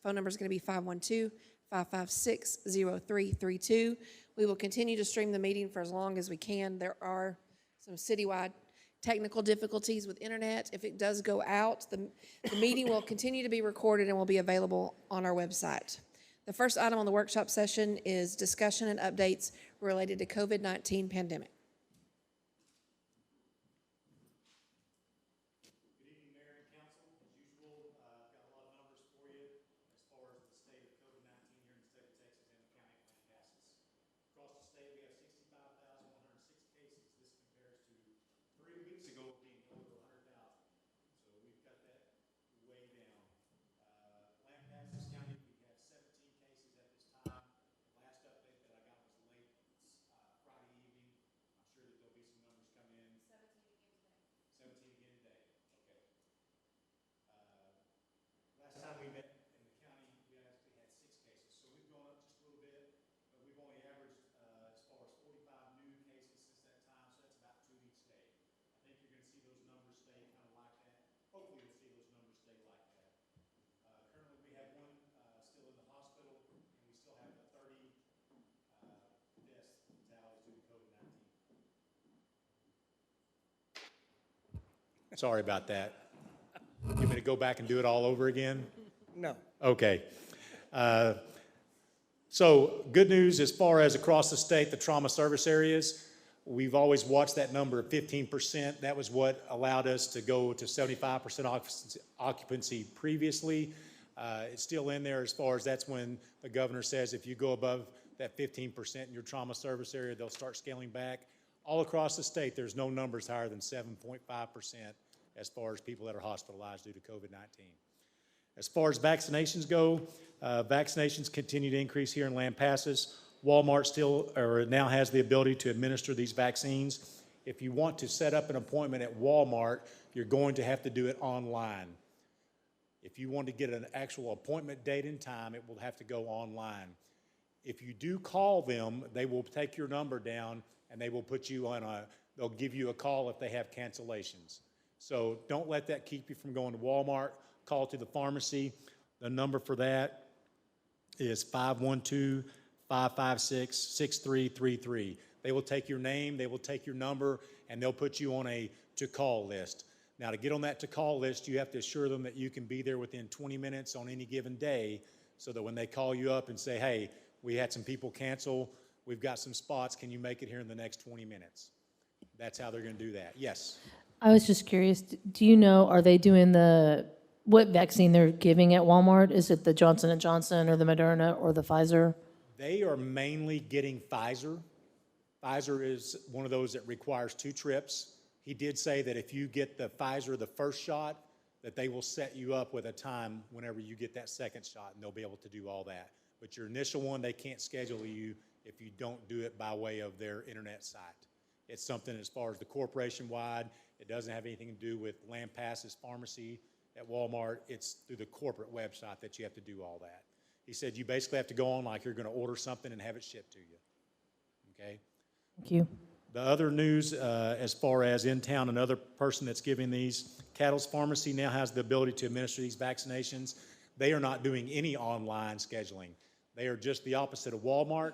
Phone number is going to be 512-556-0332. We will continue to stream the meeting for as long as we can. There are some citywide technical difficulties with internet. If it does go out, the meeting will continue to be recorded and will be available on our website. The first item on the workshop session is discussion and updates related to COVID-19 pandemic. Good evening, Mayor and Council. As usual, I've got a lot of numbers for you as far as the state of COVID-19 here in the state of Texas and the county of Lampasas. Across the state, we have 65,106 cases. This compares to 3 weeks ago being over 100,000. So we've got that way down. Lampasas County, we have 17 cases at this time. The last update that I got was late Friday evening. I'm sure that there'll be some numbers come in. 17 again today. Okay. Last time we met in the county, we actually had 6 cases. So we've gone up just a little bit, but we've only averaged as far as 45 new cases since that time. So that's about 2 each day. I think you're going to see those numbers stay kind of like that. Hopefully you'll see those numbers stay like that. Currently we have one still in the hospital, and we still have 30 deaths fatalities due to COVID-19. Sorry about that. You want me to go back and do it all over again? No. Okay. So good news as far as across the state, the trauma service areas, we've always watched that number of 15%. That was what allowed us to go to 75% occupancy previously. It's still in there as far as that's when the governor says if you go above that 15% in your trauma service area, they'll start scaling back. All across the state, there's no numbers higher than 7.5% as far as people that are hospitalized due to COVID-19. As far as vaccinations go, vaccinations continue to increase here in Lampasas. Walmart now has the ability to administer these vaccines. If you want to set up an appointment at Walmart, you're going to have to do it online. If you want to get an actual appointment date and time, it will have to go online. If you do call them, they will take your number down and they will put you on they'll give you a call if they have cancellations. So don't let that keep you from going to Walmart. Call to the pharmacy. The number for that is 512-556-6333. They will take your name, they will take your number, and they'll put you on a to-call list. Now, to get on that to-call list, you have to assure them that you can be there within 20 minutes on any given day so that when they call you up and say, hey, we had some people cancel, we've got some spots, can you make it here in the next 20 minutes? That's how they're going to do that. Yes? I was just curious, do you know, are they doing what vaccine they're giving at Walmart? Is it the Johnson & Johnson or the Moderna or the Pfizer? They are mainly getting Pfizer. Pfizer is one of those that requires 2 trips. He did say that if you get the Pfizer, the first shot, that they will set you up with a time whenever you get that second shot, and they'll be able to do all that. But your initial one, they can't schedule you if you don't do it by way of their internet site. It's something as far as the corporation-wide. It doesn't have anything to do with Lampasas Pharmacy at Walmart. It's through the corporate website that you have to do all that. He said you basically have to go on like you're going to order something and have it shipped to you. Okay? Thank you. The other news as far as in town, another person that's giving these, Cattle's Pharmacy now has the ability to administer these vaccinations. They are not doing any online scheduling. They are just the opposite of Walmart.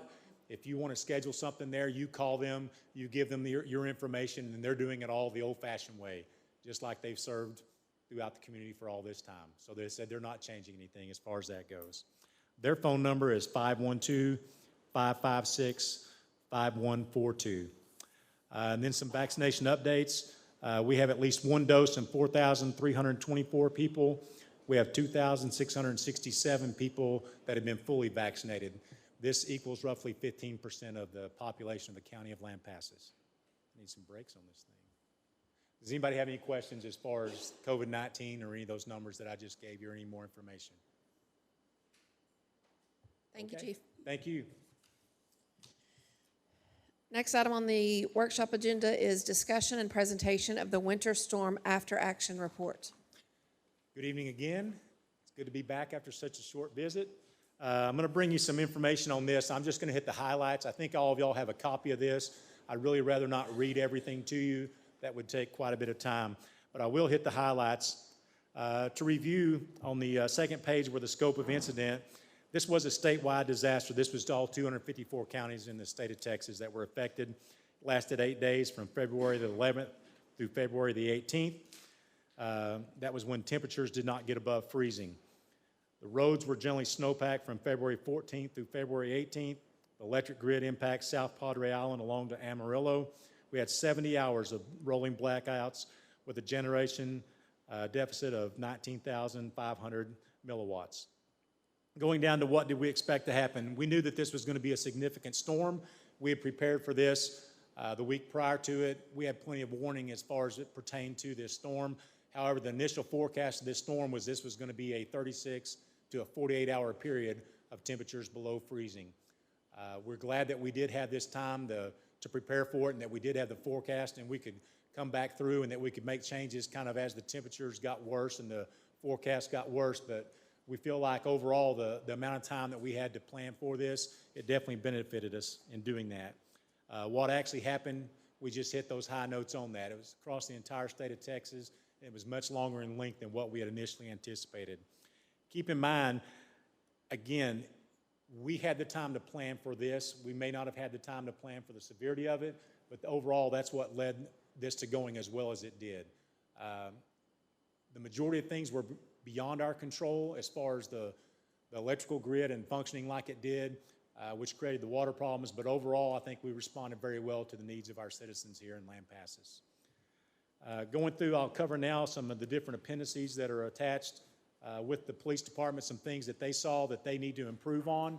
If you want to schedule something there, you call them, you give them your information, and they're doing it all the old-fashioned way, just like they've served throughout the community for all this time. So they said they're not changing anything as far as that goes. Their phone number is 512-556-5142. And then some vaccination updates. We have at least 1 dose in 4,324 people. We have 2,667 people that have been fully vaccinated. This equals roughly 15% of the population of the county of Lampasas. I need some brakes on this thing. Does anybody have any questions as far as COVID-19 or any of those numbers that I just gave you or any more information? Thank you, Chief. Thank you. Next item on the workshop agenda is discussion and presentation of the Winter Storm After Action Report. Good evening again. It's good to be back after such a short visit. I'm going to bring you some information on this. I'm just going to hit the highlights. I think all of y'all have a copy of this. I'd really rather not read everything to you. That would take quite a bit of time. But I will hit the highlights. To review, on the second page where the scope of incident, this was a statewide disaster. This was to all 254 counties in the state of Texas that were affected. Lasted 8 days from February the 11th through February the 18th. That was when temperatures did not get above freezing. The roads were generally snowpacked from February 14th through February 18th. The electric grid impacts South Padre Island along to Amarillo. We had 70 hours of rolling blackouts with a generation deficit of 19,500 milliwatts. Going down to what did we expect to happen, we knew that this was going to be a significant storm. We had prepared for this the week prior to it. We had plenty of warning as far as it pertained to this storm. However, the initial forecast of this storm was this was going to be a 36 to a 48-hour period of temperatures below freezing. We're glad that we did have this time to prepare for it, and that we did have the forecast, and we could come back through, and that we could make changes kind of as the temperatures got worse and the forecast got worse. But we feel like overall the amount of time that we had to plan for this, it definitely benefited us in doing that. What actually happened, we just hit those high notes on that. It was across the entire state of Texas. It was much longer in length than what we had initially anticipated. Keep in mind, again, we had the time to plan for this. We may not have had the time to plan for the severity of it, but overall, that's what led this to going as well as it did. The majority of things were beyond our control as far as the electrical grid and functioning like it did, which created the water problems, but overall, I think we responded very well to the needs of our citizens here in Lampasas. Going through, I'll cover now some of the different appendices that are attached with the police department, some things that they saw that they need to improve on.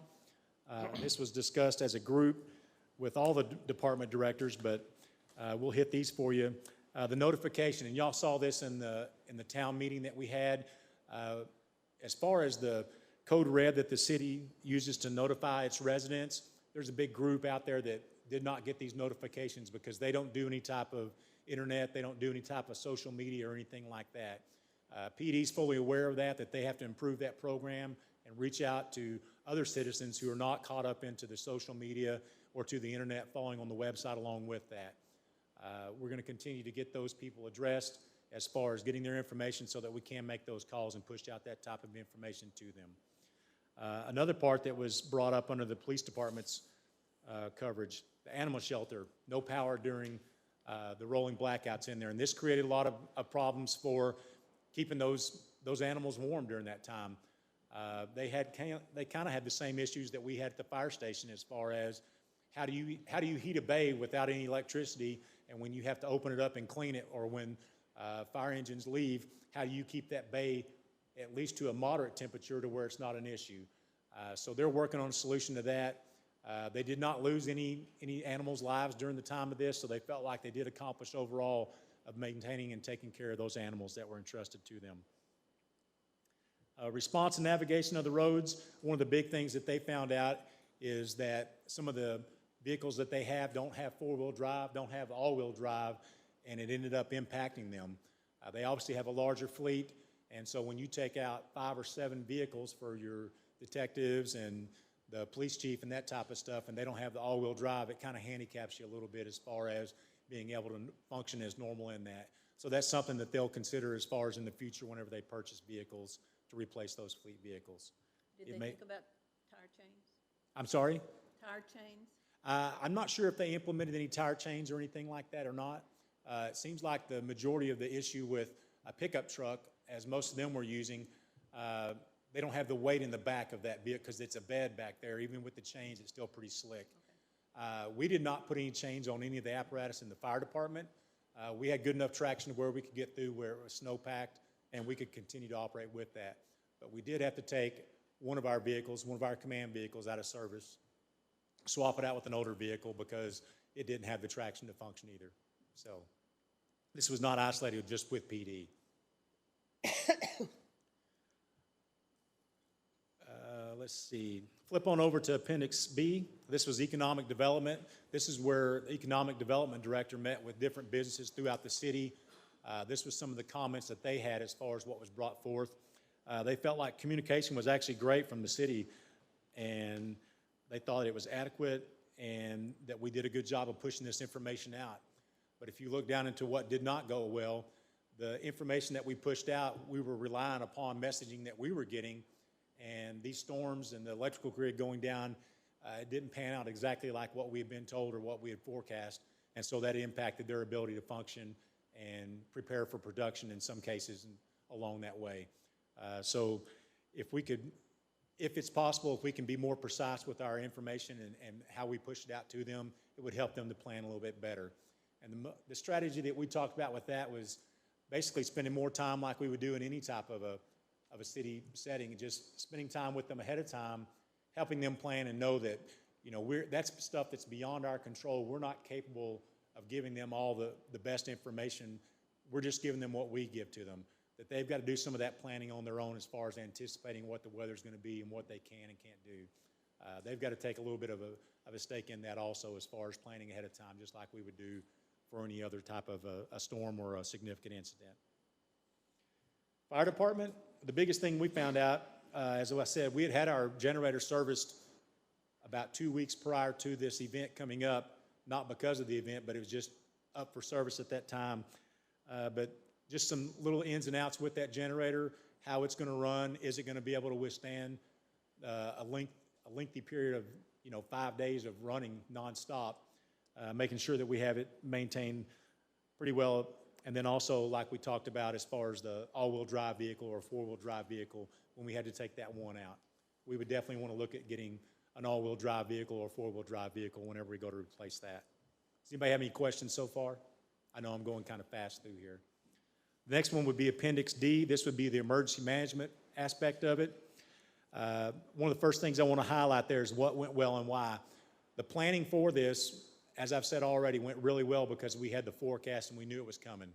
This was discussed as a group with all the department directors, but we'll hit these for you. The notification, and y'all saw this in the town meeting that we had. As far as the code red that the city uses to notify its residents, there's a big group out there that did not get these notifications because they don't do any type of internet, they don't do any type of social media or anything like that. PD's fully aware of that they have to improve that program and reach out to other citizens who are not caught up into the social media or to the internet following on the website along with that. We're going to continue to get those people addressed as far as getting their information so that we can make those calls and push out that type of information to them. Another part that was brought up under the police department's coverage, the animal shelter, no power during the rolling blackouts in there. And this created a lot of problems for keeping those animals warm during that time. They kind of had the same issues that we had at the fire station as far as how do you heat a bay without any electricity, and when you have to open it up and clean it, or when fire engines leave, how do you keep that bay at least to a moderate temperature to where it's not an issue? So they're working on a solution to that. They did not lose any animals' lives during the time of this, so they felt like they did accomplish overall of maintaining and taking care of those animals that were entrusted to them. Response and navigation of the roads, one of the big things that they found out is that some of the vehicles that they have don't have four-wheel drive, don't have all-wheel drive, and it ended up impacting them. They obviously have a larger fleet, and so when you take out 5 or 7 vehicles for your detectives and the police chief and that type of stuff, and they don't have the all-wheel drive, it kind of handicaps you a little bit as far as being able to function as normal in that. So that's something that they'll consider as far as in the future whenever they purchase vehicles to replace those fleet vehicles. Did they think about tire chains? I'm sorry? Tire chains? I'm not sure if they implemented any tire chains or anything like that or not. It seems like the majority of the issue with a pickup truck, as most of them were using, they don't have the weight in the back of that vehicle because it's a bed back there. Even with the chains, it's still pretty slick. Okay. We did not put any chains on any of the apparatus in the fire department. We had good enough traction to where we could get through where it was snow-packed, and we could continue to operate with that. But we did have to take one of our vehicles, one of our command vehicles out of service, swap it out with an older vehicle because it didn't have the traction to function either. So this was not isolated just with PD. Let's see. Flip on over to Appendix B. This was economic development. This is where the economic development director met with different businesses throughout the city. This was some of the comments that they had as far as what was brought forth. They felt like communication was actually great from the city, and they thought it was adequate and that we did a good job of pushing this information out. But if you look down into what did not go well, the information that we pushed out, we were relying upon messaging that we were getting, and these storms and the electrical grid going down, it didn't pan out exactly like what we had been told or what we had forecast, and so that impacted their ability to function and prepare for production in some cases along that way. So if it's possible, if we can be more precise with our information and how we push it out to them, it would help them to plan a little bit better. And the strategy that we talked about with that was basically spending more time like we would do in any type of a city setting, just spending time with them ahead of time, helping them plan and know that, you know, that's stuff that's beyond our control. We're not capable of giving them all the best information. We're just giving them what we give to them, that they've got to do some of that planning on their own as far as anticipating what the weather's going to be and what they can and can't do. They've got to take a little bit of a stake in that also as far as planning ahead of time, just like we would do for any other type of a storm or a significant incident. Fire department, the biggest thing we found out, as I said, we had our generator serviced about 2 weeks prior to this event coming up, not because of the event, but it was just up for service at that time. But just some little ins and outs with that generator, how it's going to run, is it going to be able to withstand a lengthy period of 5 days of running nonstop, making sure that we have it maintained pretty well. And then also, like we talked about, as far as the all-wheel drive vehicle or four-wheel drive vehicle, when we had to take that one out, we would definitely want to look at getting an all-wheel drive vehicle or four-wheel drive vehicle whenever we go to replace that. Does anybody have any questions so far? I know I'm going kind of fast through here. The next one would be Appendix D. This would be the emergency management aspect of it. One of the first things I want to highlight there is what went well and why. The planning for this, as I've said already, went really well because we had the forecast and we knew it was coming.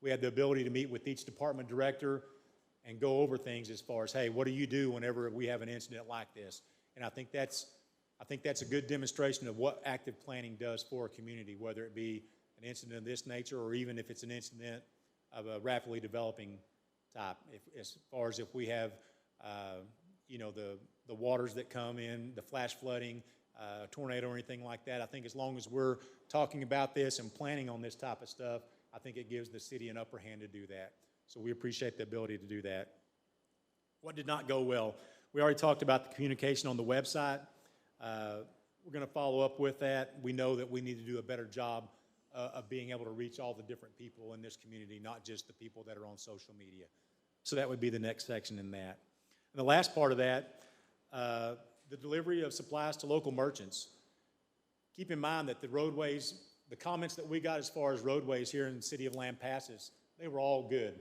We had the ability to meet with each department director and go over things as far as, hey, what do you do whenever we have an incident like this? And I think that's a good demonstration of what active planning does for a community, whether it be an incident of this nature or even if it's an incident of a rapidly developing type. As far as if we have, the waters that come in, the flash flooding, tornado or anything like that, I think as long as we're talking about this and planning on this type of stuff, I think it gives the city an upper hand to do that. So we appreciate the ability to do that. What did not go well? We already talked about the communication on the website. We're going to follow up with that. We know that we need to do a better job of being able to reach all the different people in this community, not just the people that are on social media. So that would be the next section in that. And the last part of that, the delivery of supplies to local merchants. Keep in mind that the roadways, the comments that we got as far as roadways here in the city of Lampasas, they were all good.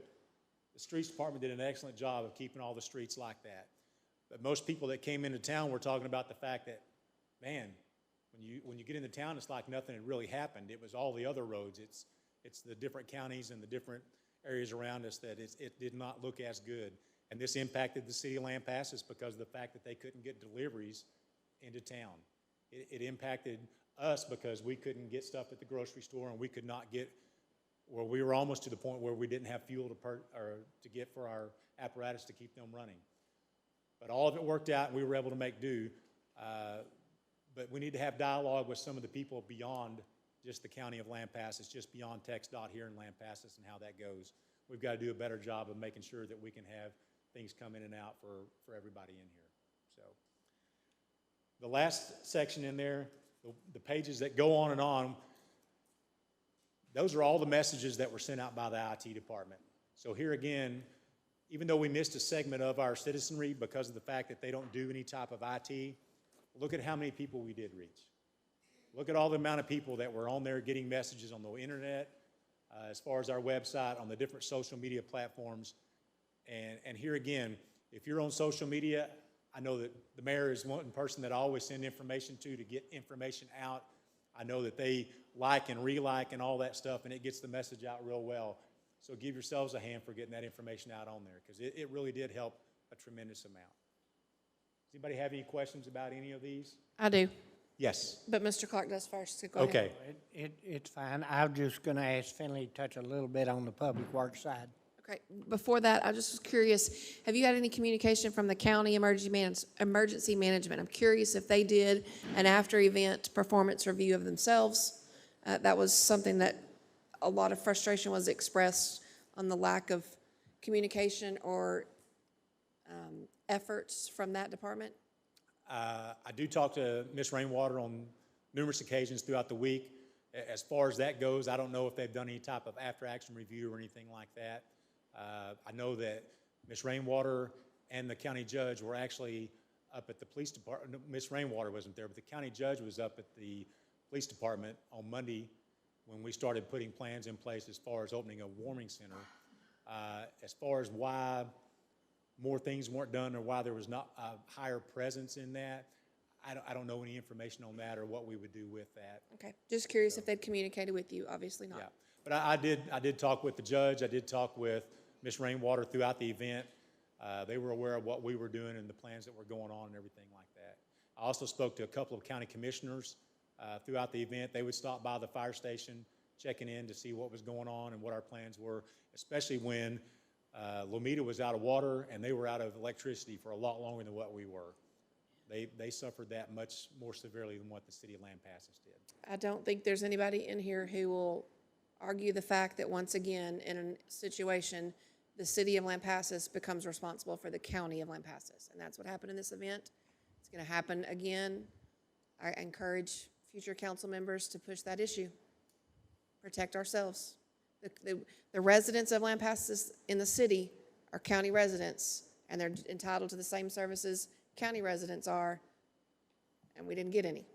The streets department did an excellent job of keeping all the streets like that. But most people that came into town were talking about the fact that, man, when you get into town, it's like nothing had really happened. It was all the other roads. It's the different counties and the different areas around us that it did not look as good. And this impacted the city of Lampasas because of the fact that they couldn't get deliveries into town. It impacted us because we couldn't get stuff at the grocery store and we could not get, well, we were almost to the point where we didn't have fuel to get for our apparatus to keep them running. But all of it worked out and we were able to make do. But we need to have dialogue with some of the people beyond just the county of Lampasas, just beyond TxDOT here in Lampasas and how that goes. We've got to do a better job of making sure that we can have things come in and out for everybody in here. So the last section in there, the pages that go on, those are all the messages that were sent out by the IT department. So here again, even though we missed a segment of our citizenry because of the fact that they don't do any type of IT, look at how many people we did reach. Look at all the amount of people that were on there getting messages on the internet, as far as our website, on the different social media platforms. And here again, if you're on social media, I know that the mayor is one person that I always send information to get information out. I know that they like and re-like and all that stuff, and it gets the message out real well. So give yourselves a hand for getting that information out on there, because it really did help a tremendous amount. Does anybody have any questions about any of these? I do, Yes. but Mr. Clark does first, so go ahead. Okay. It's fine. I'm just going to ask Finley to touch a little bit on the public works side. Okay, before that, I just was curious, have you had any communication from the county emergency management? I'm curious if they did an after-event performance review of themselves. That was something that a lot of frustration was expressed on the lack of communication or efforts from that department? I do talk to Ms. Rainwater on numerous occasions throughout the week. As far as that goes, I don't know if they've done any type of after-action review or anything like that. I know that Ms. Rainwater and the county judge were actually up at the police department. No, Ms. Rainwater wasn't there, but the county judge was up at the police department on Monday when we started putting plans in place as far as opening a warming center. As far as why more things weren't done or why there was not a higher presence in that, I don't know any information on that or what we would do with that. Okay, just curious if they'd communicated with you, obviously not. Yeah, but I did talk with the judge. I did talk with Ms. Rainwater throughout the event. They were aware of what we were doing and the plans that were going on and everything like that. I also spoke to a couple of county commissioners throughout the event. They would stop by the fire station, checking in to see what was going on and what our plans were, especially when Lomita was out of water and they were out of electricity for a lot longer than what we were. They suffered that much more severely than what the city of Lampasas did. I don't think there's anybody in here who will argue the fact that once again, in a situation, the city of Lampasas becomes responsible for the county of Lampasas. And that's what happened in this event. It's gonna happen again. I encourage future council members to push that issue. Protect ourselves. The residents of Lampasas in the city are county residents, and they're entitled to the same services county residents are, and we didn't get any.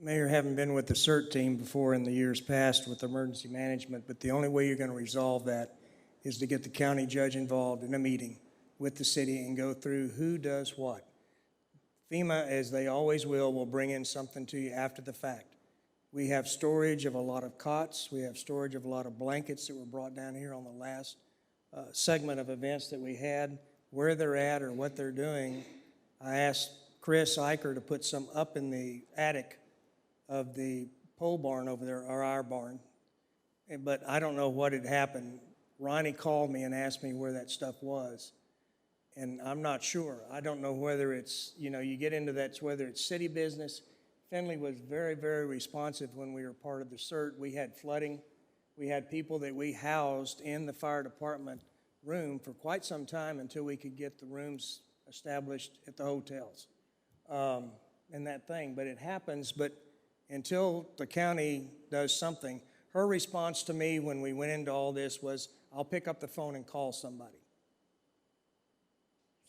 Mayor, having been with the CERT team before in the years past with emergency management, but the only way you're going to resolve that is to get the county judge involved in a meeting with the city and go through who does what. FEMA, as they always will bring in something to you after the fact. We have storage of a lot of cots. We have storage of a lot of blankets that were brought down here on the last segment of events that we had. Where they're at or what they're doing, I asked Chris Eicher to put some up in the attic of the pole barn over there, or our barn. But I don't know what had happened. Ronnie called me and asked me where that stuff was. And I'm not sure. I don't know whether it's, you get into that, whether it's city business. Finley was very, very responsive when we were part of the CERT. We had flooding. We had people that we housed in the fire department room for quite some time until we could get the rooms established at the hotels and that thing. But it happens, but until the county does something, her response to me when we went into all this was, I'll pick up the phone and call somebody.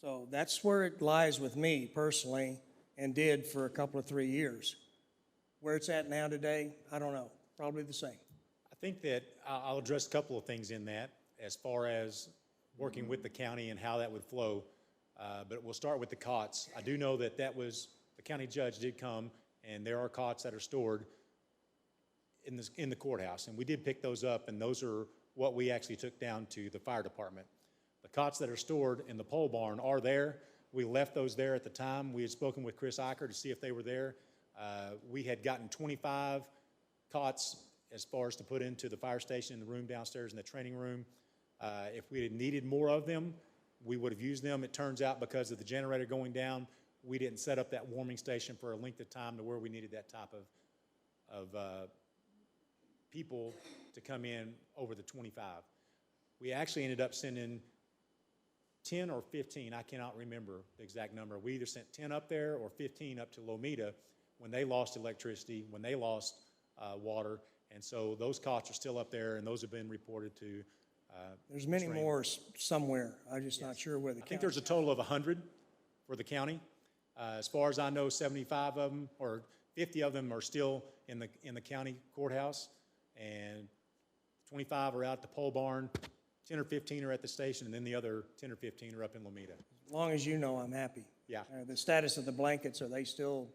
So that's where it lies with me personally, and did for a couple of 3 years. Where it's at now today, I don't know, probably the same. I think that I'll address a couple of things in that as far as working with the county and how that would flow. But we'll start with the cots. I do know that the county judge did come, and there are cots that are stored in the courthouse. And we did pick those up, and those are what we actually took down to the fire department. The cots that are stored in the pole barn are there. We left those there at the time. We had spoken with Chris Eicher to see if they were there. We had gotten 25 cots as far as to put into the fire station, in the room downstairs in the training room. If we had needed more of them, we would have used them. It turns out because of the generator going down, we didn't set up that warming station for a length of time to where we needed that type of people to come in over the 25. We actually ended up sending 10 or 15, I cannot remember the exact number. We either sent 10 up there or 15 up to Lomita when they lost electricity, when they lost water. And so those cots are still up there, and those have been reported to There's many more somewhere. I'm just not sure where the I think county. there's a total of 100 for the county. As far as I know, 75 of them, or 50 of them are still in the county courthouse, and 25 are out at the pole barn, 10 or 15 are at the station, and then the other 10 or 15 are up in Lomita. As long as you know, I'm happy. Yeah. The status of the blankets, are they still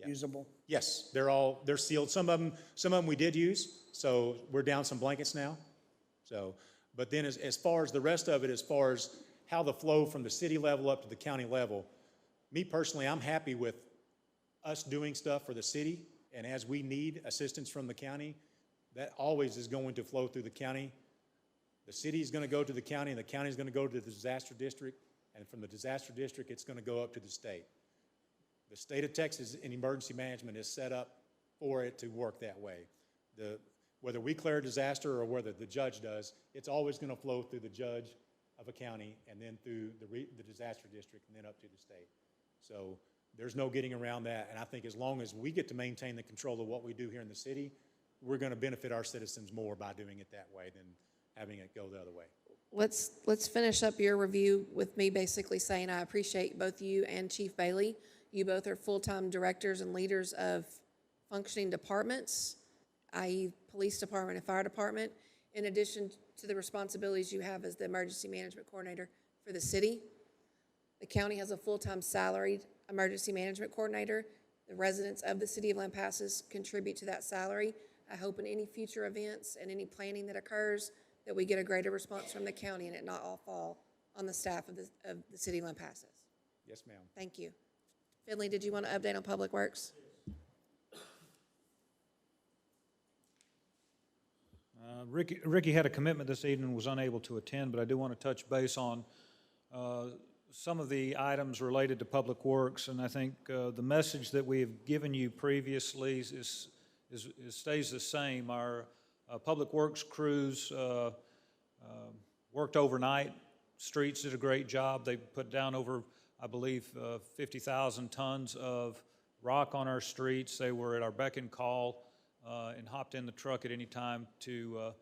usable? Yes, they're sealed. Some of them we did use, so we're down some blankets now. So, but then as far as the rest of it, as far as how the flow from the city level up to the county level, me personally, I'm happy with us doing stuff for the city, and as we need assistance from the county, that always is going to flow through the county. The city is going to go to the county, and the county is going to go to the disaster district, and from the disaster district, it's going to go up to the state. The state of Texas in emergency management is set up for it to work that way. whether we declare a disaster or whether the judge does, it's always going to flow through the judge of a county and then through the disaster district and then up to the state. So there's no getting around that. And I think as long as we get to maintain the control of what we do here in the city, we're going to benefit our citizens more by doing it that way than having it go the other way. Let's finish up your review with me basically saying I appreciate both you and Chief Bailey. You both are full-time directors and leaders of functioning departments, i.e. police department and fire department, in addition to the responsibilities you have as the emergency management coordinator for the city. The county has a full-time salaried emergency management coordinator. The residents of the city of Lampasas contribute to that salary. I hope in any future events and any planning that occurs that we get a greater response from the county and it not all fall on the staff of the city of Lampasas. Yes, ma'am. Thank you. Finley, did you want to update on Public Works? Ricky had a commitment this evening and was unable to attend, but I do want to touch base on some of the items related to Public Works, and I think the message that we have given you previously stays the same. Our Public Works crews worked overnight. Streets did a great job. They put down over, I believe, 50,000 tons of rock on our streets. They were at our beck and call and hopped in the truck at any time to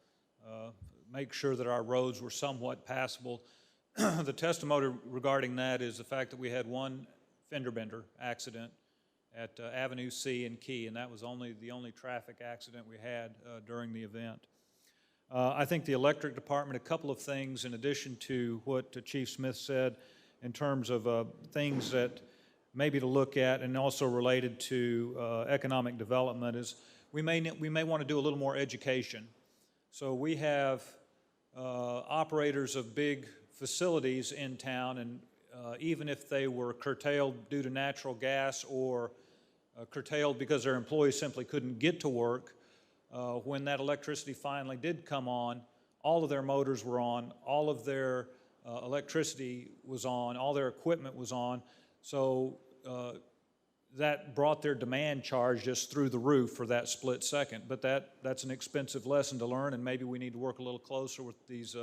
make sure that our roads were somewhat passable. The testimony regarding that is the fact that we had one fender bender accident at Avenue C and Key, and that was the only traffic accident we had during the event. I think the electric department, a couple of things in addition to what Chief Smith said in terms of things that maybe to look at and also related to economic development is we may want to do a little more education. So we have operators of big facilities in town, and even if they were curtailed due to natural gas or curtailed because their employees simply couldn't get to work, when that electricity finally did come on, all of their motors were on, all of their electricity was on, all their equipment was on, so that brought their demand charge just through the roof for that split second. But that's an expensive lesson to learn, and maybe we need to work a little closer with these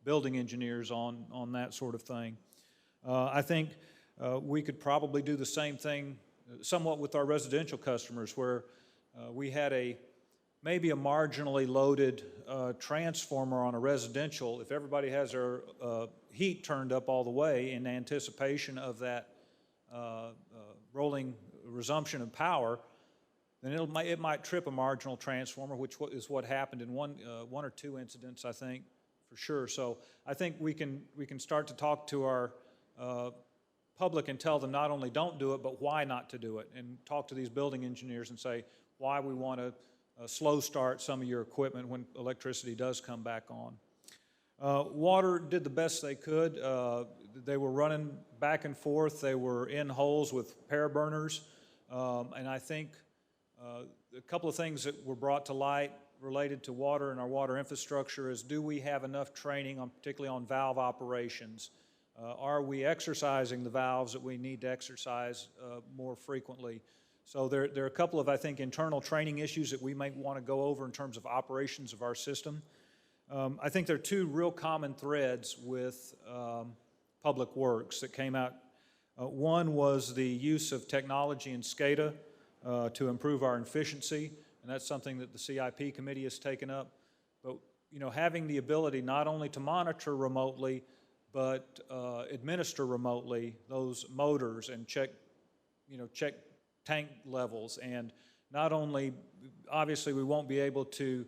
building engineers on that sort of thing. I think we could probably do the same thing somewhat with our residential customers, where we had maybe a marginally loaded transformer on a residential. If everybody has their heat turned up all the way in anticipation of that rolling resumption of power, then it might trip a marginal transformer, which is what happened in one or two incidents, I think, for sure. So I think we can start to talk to our public and tell them not only don't do it, but why not to do it, and talk to these building engineers and say why we want to slow start some of your equipment when electricity does come back on. Water did the best they could. They were running back and forth. They were in holes with pair burners. And I think a couple of things that were brought to light related to water and our water infrastructure is, do we have enough training, particularly on valve operations? Are we exercising the valves that we need to exercise more frequently? So there are a couple of, I think, internal training issues that we might want to go over in terms of operations of our system. I think there are two real common threads with Public Works that came out. One was the use of technology in SCADA to improve our efficiency, and that's something that the CIP committee has taken up. But having the ability not only to monitor remotely, but administer remotely those motors and check tank levels, and not only, obviously we won't be able to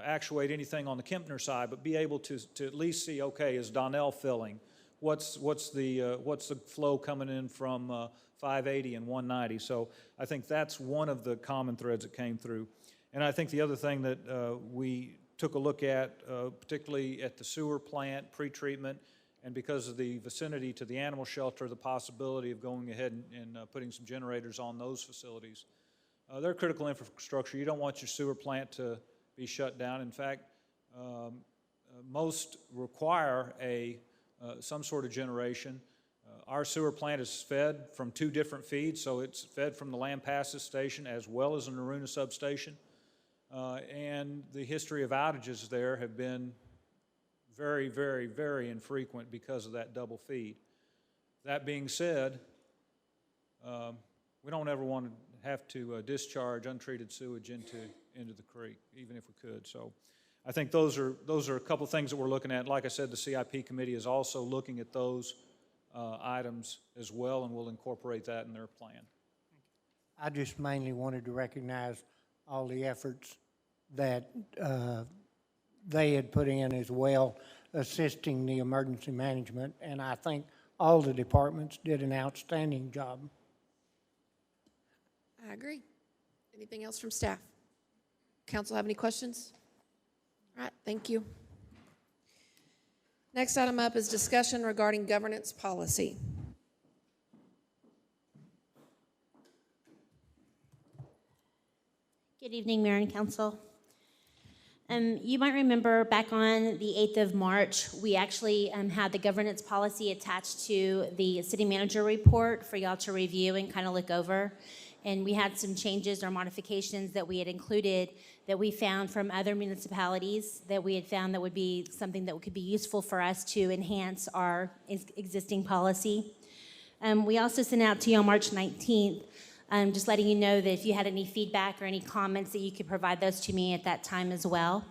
actuate anything on the Kempner side, but be able to at least see, okay, is Donnell filling? What's the flow coming in from 580 and 190? So I think that's one of the common threads that came through. And I think the other thing that we took a look at, particularly at the sewer plant, pretreatment, and because of the vicinity to the animal shelter, the possibility of going ahead and putting some generators on those facilities. They're critical infrastructure. You don't want your sewer plant to be shut down. In fact, most require some sort of generation. Our sewer plant is fed from two different feeds, so it's fed from the Lampasas station as well as the Naruna substation. and the history of outages there have been very, very, very infrequent because of that double feed. That being said, we don't ever want to have to discharge untreated sewage into the creek, even if we could. So I think those are a couple things that we're looking at. Like I said, the CIP committee is also looking at those items as well, and we'll incorporate that in their plan. I just mainly wanted to recognize all the efforts that they had put in as well, assisting the emergency management, and I think all the departments did an outstanding job. I agree. Anything else from staff? Council have any questions? All right, thank you. Next item up is discussion regarding governance policy. Good evening, Mayor and Council. You might remember back on the 8th of March, we actually had the governance policy attached to the city manager report for y'all to review and kind of look over. And we had some changes or modifications that we had included that we found from other municipalities that we had found that would be something that could be useful for us to enhance our existing policy. We also sent out to you on March 19th, just letting you know that if you had any feedback or any comments that you could provide those to me at that time as well.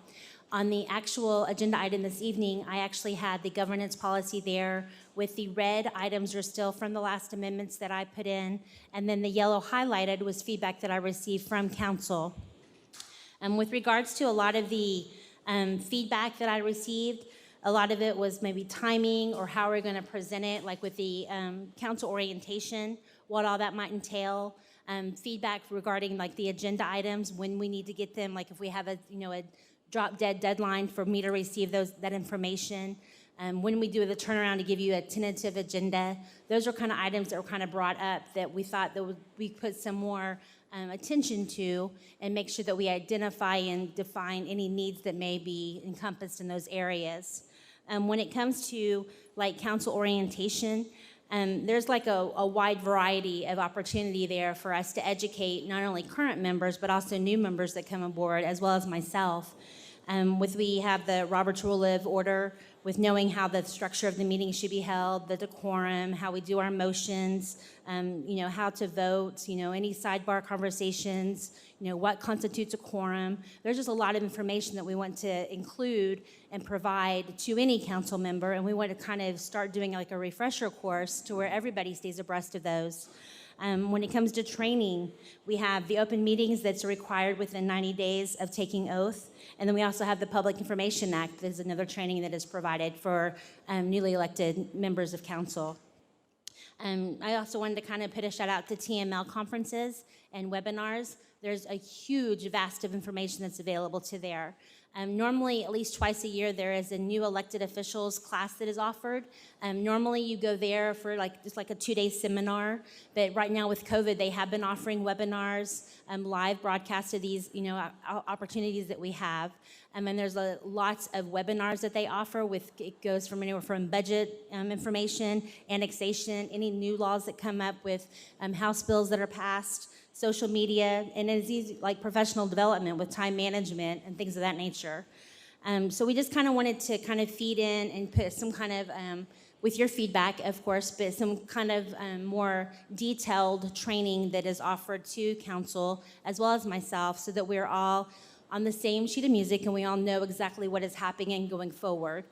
On the actual agenda item this evening, I actually had the governance policy there with the red items are still from the last amendments that I put in, and then the yellow highlighted was feedback that I received from council. With regards to a lot of the feedback that I received, a lot of it was maybe timing or how we're going to present it, like with the council orientation, what all that might entail. Feedback regarding like the agenda items, when we need to get them, like if we have a drop dead deadline for me to receive that information. When we do the turnaround to give you a tentative agenda, those are kind of items that were kind of brought up that we thought that we put some more attention to and make sure that we identify and define any needs that may be encompassed in those areas. When it comes to like council orientation, there's like a wide variety of opportunity there for us to educate not only current members, but also new members that come aboard, as well as myself. We have the Robert's Rule of Order, with knowing how the structure of the meeting should be held, the decorum, how we do our motions, how to vote, any sidebar conversations, what constitutes a quorum. There's just a lot of information that we want to include and provide to any council member, and we want to kind of start doing like a refresher course to where everybody stays abreast of those. When it comes to training, we have the open meetings that's required within 90 days of taking oath. And then we also have the Public Information Act. There's another training that is provided for newly elected members of council. I also wanted to kind of put a shout out to TML conferences and webinars. There's a huge vast of information that's available to there. Normally, at least twice a year, there is a new elected officials class that is offered. Normally, you go there for just like a 2-day seminar, but right now with COVID, they have been offering webinars, live broadcasts of these, opportunities that we have. And there's lots of webinars that they offer. It goes from anywhere from budget information, annexation, any new laws that come up with House bills that are passed, social media, and it's easy, like professional development with time management and things of that nature. So we just kind of wanted to kind of feed in and put some kind of, with your feedback, of course, but some kind of more detailed training that is offered to council as well as myself, so that we're all on the same sheet of music and we all know exactly what is happening going forward.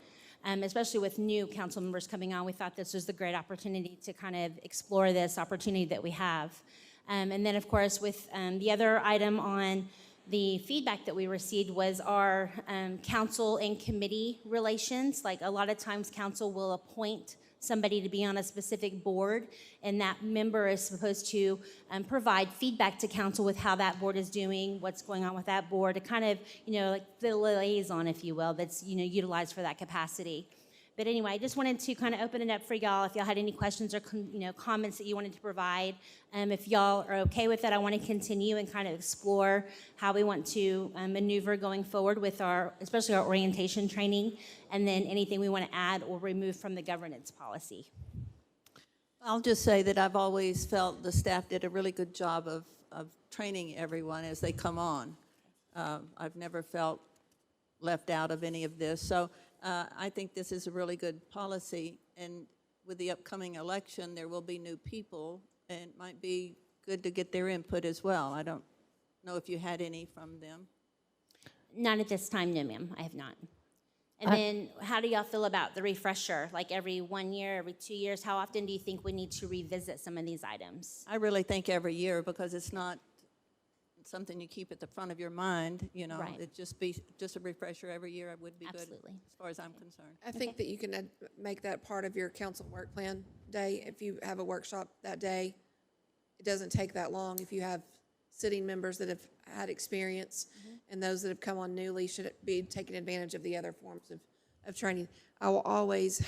Especially with new council members coming on, we thought this was the great opportunity to kind of explore this opportunity that we have. And then, of course, with the other item on the feedback that we received was our council and committee relations. Like a lot of times council will appoint somebody to be on a specific board, and that member is supposed to provide feedback to council with how that board is doing, what's going on with that board, to kind of, like the liaison, if you will, that's, utilized for that capacity. But anyway, I just wanted to kind of open it up for y'all. If y'all had any questions or comments that you wanted to provide, if y'all are okay with that, I want to continue and kind of explore how we want to maneuver going forward with especially our orientation training, and then anything we want to add or remove from the governance policy. I'll just say that I've always felt the staff did a really good job of training everyone as they come on. I've never felt left out of any of this. So I think this is a really good policy, and with the upcoming election, there will be new people, and it might be good to get their input as well. I don't know if you had any from them. Not at this time, no, ma'am, I have not. And then, how do y'all feel about the refresher? Like every 1 year, every 2 years? How often do you think we need to revisit some of these items? I really think every year, because it's not something you keep at the front of your mind, you know. Right. It just be, just a refresher every year would be good, Absolutely. as far as I'm concerned. I think that you can make that part of your council work plan day. If you have a workshop that day, it doesn't take that long. If you have sitting members that have had experience and those that have come on newly should be taking advantage of the other forms of training. I will always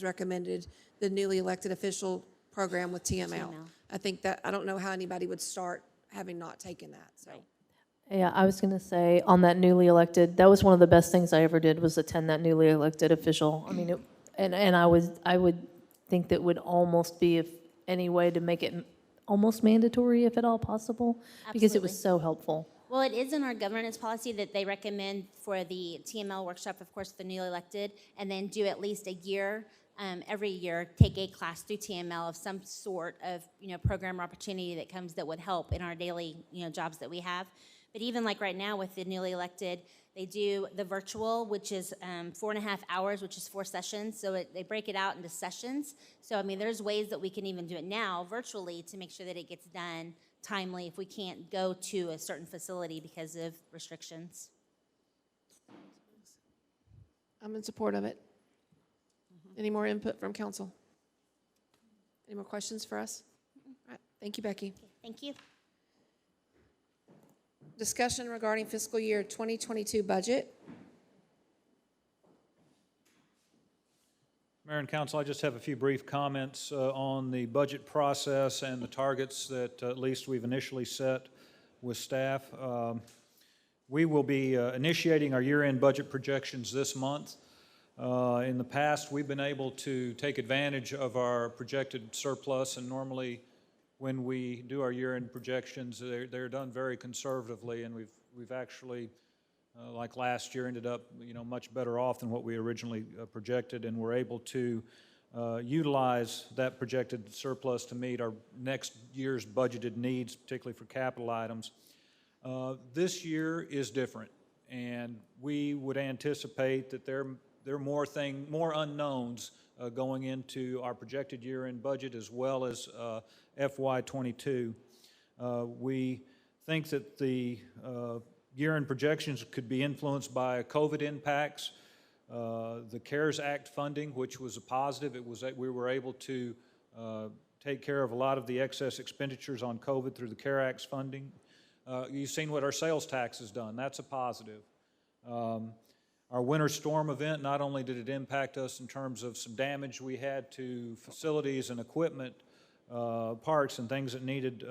recommended the newly elected official program with TML. I think that, I don't know how anybody would start having not taken that, so. Right. Yeah, I was gonna say, on that newly elected, that was one of the best things I ever did, was attend that newly elected official. I mean, I would think that would almost be, if any way, to make it almost mandatory, if at all possible, because it was Absolutely. so helpful. Well, it is in our governance policy that they recommend for the TML workshop, of course, the newly elected, and then do at least a year, every year, take a class through TML of some sort of, program or opportunity that comes that would help in our daily, jobs that we have. But even like right now with the newly elected, they do the virtual, which is 4.5 hours, which is 4 sessions. So they break it out into sessions. So, I mean, there's ways that we can even do it now virtually to make sure that it gets done timely if we can't go to a certain facility because of restrictions. I'm in support of it. Any more input from council? Any more questions for us? All right, thank you, Becky. Thank you. Discussion regarding fiscal year 2022 budget. Mayor and Council, I just have a few brief comments on the budget process and the targets that at least we've initially set with staff. We will be initiating our year-end budget projections this month. In the past, we've been able to take advantage of our projected surplus, and normally when we do our year-end projections, they're done very conservatively, and we've actually, like last year, ended up much better off than what we originally projected, and we're able to utilize that projected surplus to meet our next year's budgeted needs, particularly for capital items. This year is different, and we would anticipate that there are more unknowns going into our projected year-end budget as well as FY22. We think that the year-end projections could be influenced by COVID impacts, the CARES Act funding, which was a positive. We were able to take care of a lot of the excess expenditures on COVID through the CARES Act funding. You've seen what our sales tax has done. That's a positive. Our winter storm event, not only did it impact us in terms of some damage we had to facilities and equipment, parts and things that needed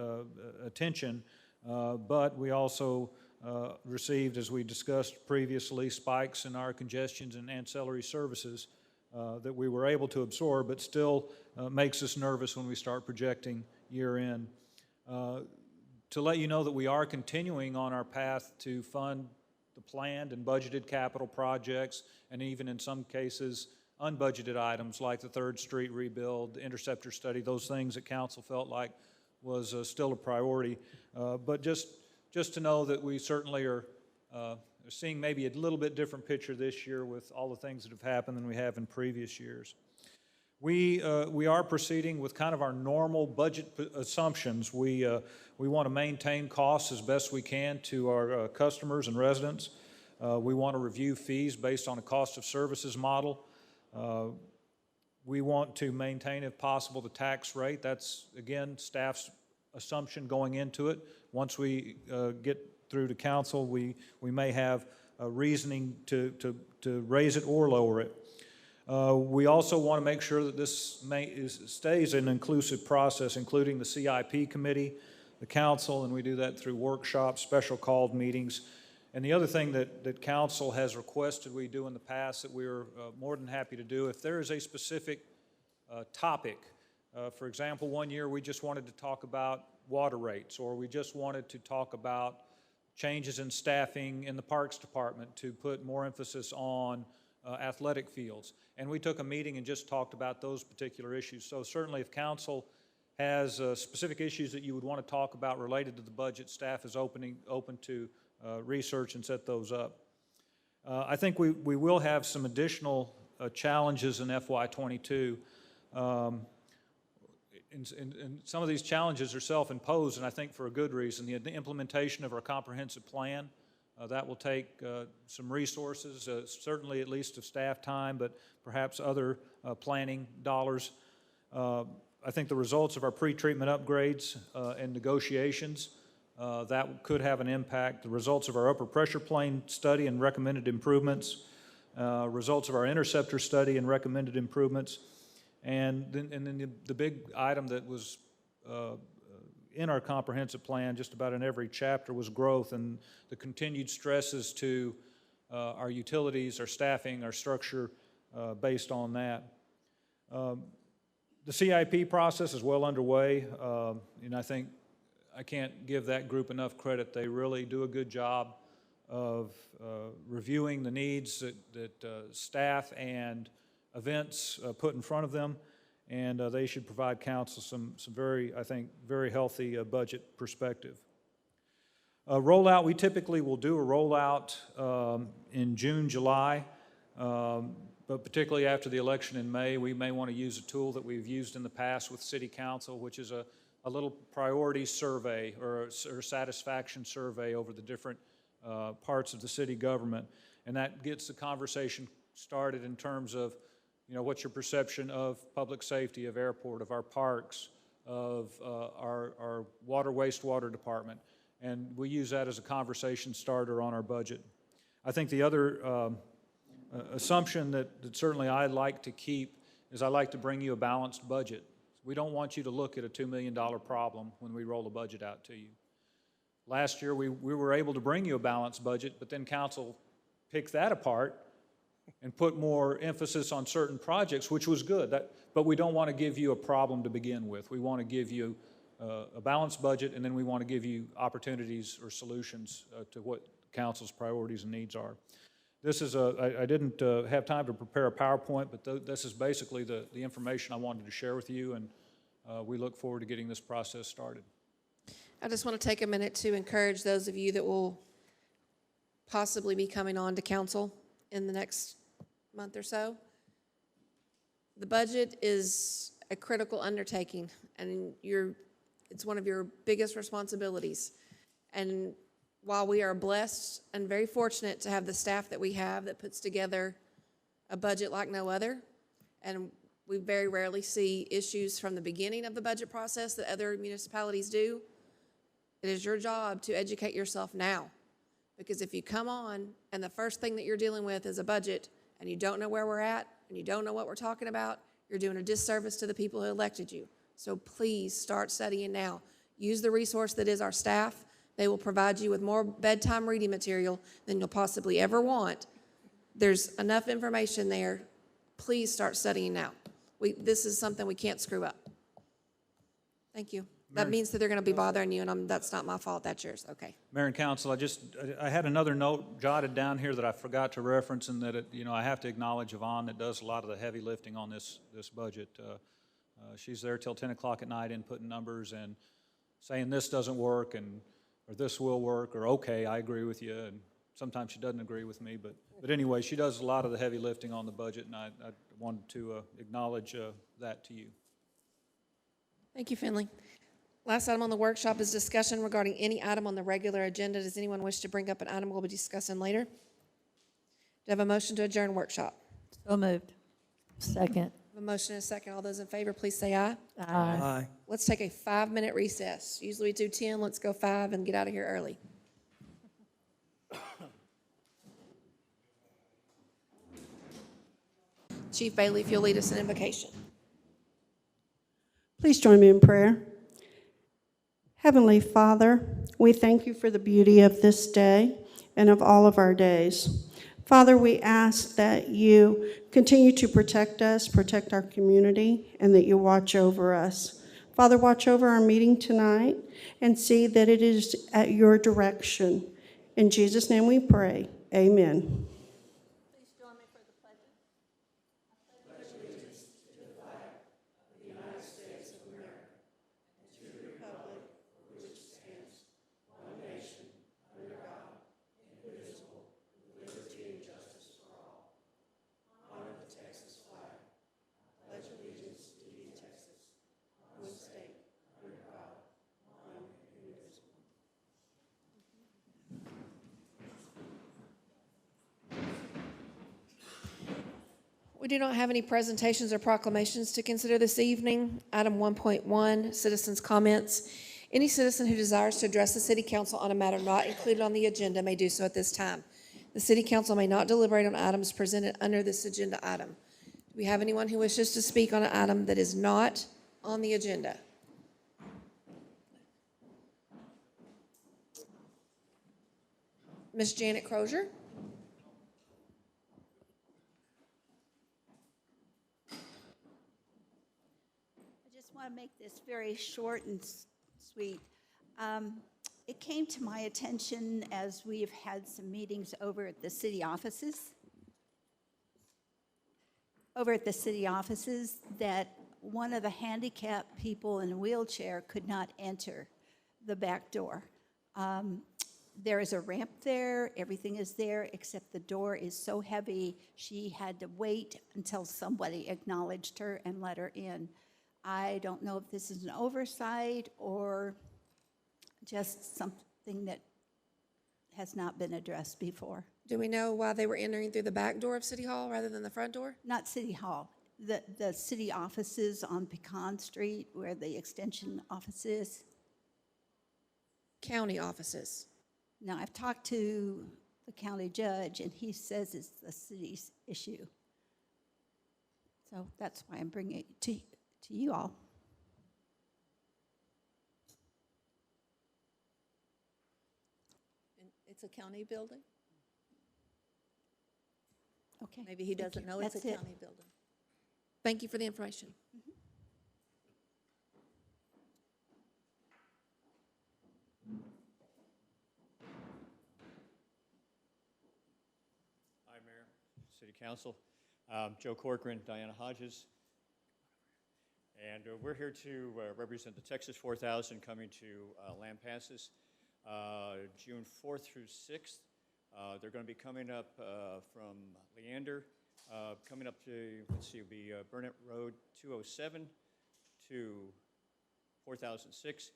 attention, but we also received, as we discussed previously, spikes in our congestions and ancillary services that we were able to absorb, but still makes us nervous when we start projecting year end. To let you know that we are continuing on our path to fund the planned and budgeted capital projects, and even in some cases, unbudgeted items like the 3rd Street rebuild, the interceptor study, those things that council felt like was still a priority. But just to know that we certainly are seeing maybe a little bit different picture this year with all the things that have happened than we have in previous years. We are proceeding with kind of our normal budget assumptions. We want to maintain costs as best we can to our customers and residents. We want to review fees based on a cost of services model. We want to maintain, if possible, the tax rate. That's, again, staff's assumption going into it. Once we get through to council, we may have a reasoning to raise it or lower it. We also want to make sure that this stays an inclusive process, including the CIP committee, the council, and we do that through workshops, special called meetings. And the other thing that council has requested we do in the past that we're more than happy to do, if there is a specific topic, for example, one year we just wanted to talk about water rates, or we just wanted to talk about changes in staffing in the Parks Department to put more emphasis on athletic fields. And we took a meeting and just talked about those particular issues. So certainly if council has specific issues that you would want to talk about related to the budget, staff is open to research and set those up. I think we will have some additional challenges in FY22. And some of these challenges are self-imposed, and I think for a good reason. The implementation of our comprehensive plan, that will take some resources, certainly at least of staff time, but perhaps other planning dollars. I think the results of our pre-treatment upgrades and negotiations, that could have an impact. The results of our upper pressure plane study and recommended improvements, results of our interceptor study and recommended improvements, and then the big item that was in our comprehensive plan, just about in every chapter, was growth and the continued stresses to our utilities, our staffing, our structure based on that. The CIP process is well underway, and I think I can't give that group enough credit. They really do a good job of reviewing the needs that staff and events put in front of them, and they should provide council some very, I think, very healthy budget perspective. Rollout, we typically will do a rollout in June, July, but particularly after the election in May, we may want to use a tool that we've used in the past with City Council, which is a little priority survey or satisfaction survey over the different parts of the city government, and that gets the conversation started in terms of, you know, what's your perception of public safety, of airport, of our parks, of our water, wastewater department, and we use that as a conversation starter on our budget. I think the other assumption that certainly I like to keep is I like to bring you a balanced budget. We don't want you to look at a $2 million problem when we roll a budget out to you. Last year, we were able to bring you a balanced budget, but then council picked that apart and put more emphasis on certain projects, which was good. But we don't want to give you a problem to begin with. We want to give you a balanced budget, and then we want to give you opportunities or solutions to what council's priorities and needs are. This is I didn't have time to prepare a PowerPoint, but this is basically the information I wanted to share with you, and we look forward to getting this process started. I just want to take a minute to encourage those of you that will possibly be coming on to council in the next month or so. The budget is a critical undertaking, and it's one of your biggest responsibilities. And while we are blessed and very fortunate to have the staff that we have that puts together a budget like no other, and we very rarely see issues from the beginning of the budget process that other municipalities do, it is your job to educate yourself now. Because if you come on and the first thing that you're dealing with is a budget and you don't know where we're at and you don't know what we're talking about, you're doing a disservice to the people who elected you. So please start studying now. Use the resource that is our staff. They will provide you with more bedtime reading material than you'll possibly ever want. There's enough information there. Please start studying now. This is something we can't screw up. Thank you. That means that they're going to be bothering you, and that's not my fault. That's yours. Okay. Mayor and Council, I had another note jotted down here that I forgot to reference, and that I have to acknowledge Yvonne that does a lot of the heavy lifting on this budget. She's there till 10 o'clock at night inputting numbers and saying this doesn't work or this will work, or okay, I agree with you, and sometimes she doesn't agree with me, but anyway, she does a lot of the heavy lifting on the budget, and I wanted to acknowledge that to you. Thank you, Finley. Last item on the workshop is discussion regarding any item on the regular agenda. Does anyone wish to bring up an item we'll be discussing later? Do I have a motion to adjourn workshop? So moved. Second. A motion and a second. All those in favor, please say aye. Aye. Aye. Let's take a 5-minute recess. Usually we do 10. Let's go 5 and get out of here early. Chief Bailey, if you'll lead us in invocation. Please join me in prayer. Heavenly Father, we thank you for the beauty of this day and of all of our days. Father, we ask that you continue to protect us, protect our community, and that you watch over us. Father, watch over our meeting tonight and see that it is at your direction. In Jesus' name we pray. Amen. Please join me for the pledge. We do not have any presentations or proclamations to consider this evening. Item 1.1, citizens' comments. Any citizen who desires to address the city council on a matter not included on the agenda may do so at this time. The city council may not deliberate on items presented under this agenda item. Do we have anyone who wishes to speak on an item that is not on the agenda? Ms. Janet Crozier? I just want to make this very short and sweet. It came to my attention as we have had some meetings over at the city offices, that one of the handicapped people in a wheelchair could not enter the back door. There is a ramp there, everything is there, except the door is so heavy, she had to wait until somebody acknowledged her and let her in. I don't know if this is an oversight or just something that has not been addressed before. Do we know why they were entering through the back door of City Hall rather than the front door? Not City Hall, the city offices on Pecan Street where the extension office is. County offices. Now, I've talked to the county judge, and he says it's the city's issue. So that's why I'm bringing it to you all. It's a county building? Okay. Maybe he thank doesn't you. know it's a That's it. county building. Thank you for the information. Hi, Mayor, City Council. Joe Corcoran, Diana Hodges. And we're here to represent the Texas 4000 coming to Lampasas June 4th through 6th. They're going to be coming up from Leander, coming up to, let's see, it'll be Burnett Road 207 to 4006,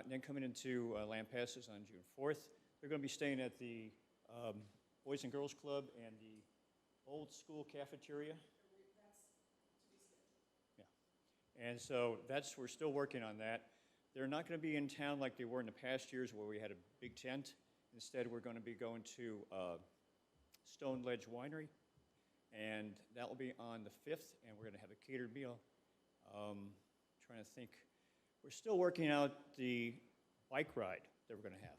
and then coming into Lampasas on June 4th. They're going to be staying at the Boys and Girls Club and the old school cafeteria. Yeah. And so we're still working on that. They're not going to be in town like they were in the past years where we had a big tent. Instead, we're going to be going to Stone Ledge Winery, and that will be on the 5th, and we're going to have a catered meal. Trying to think. We're still working out the bike ride that we're going to have.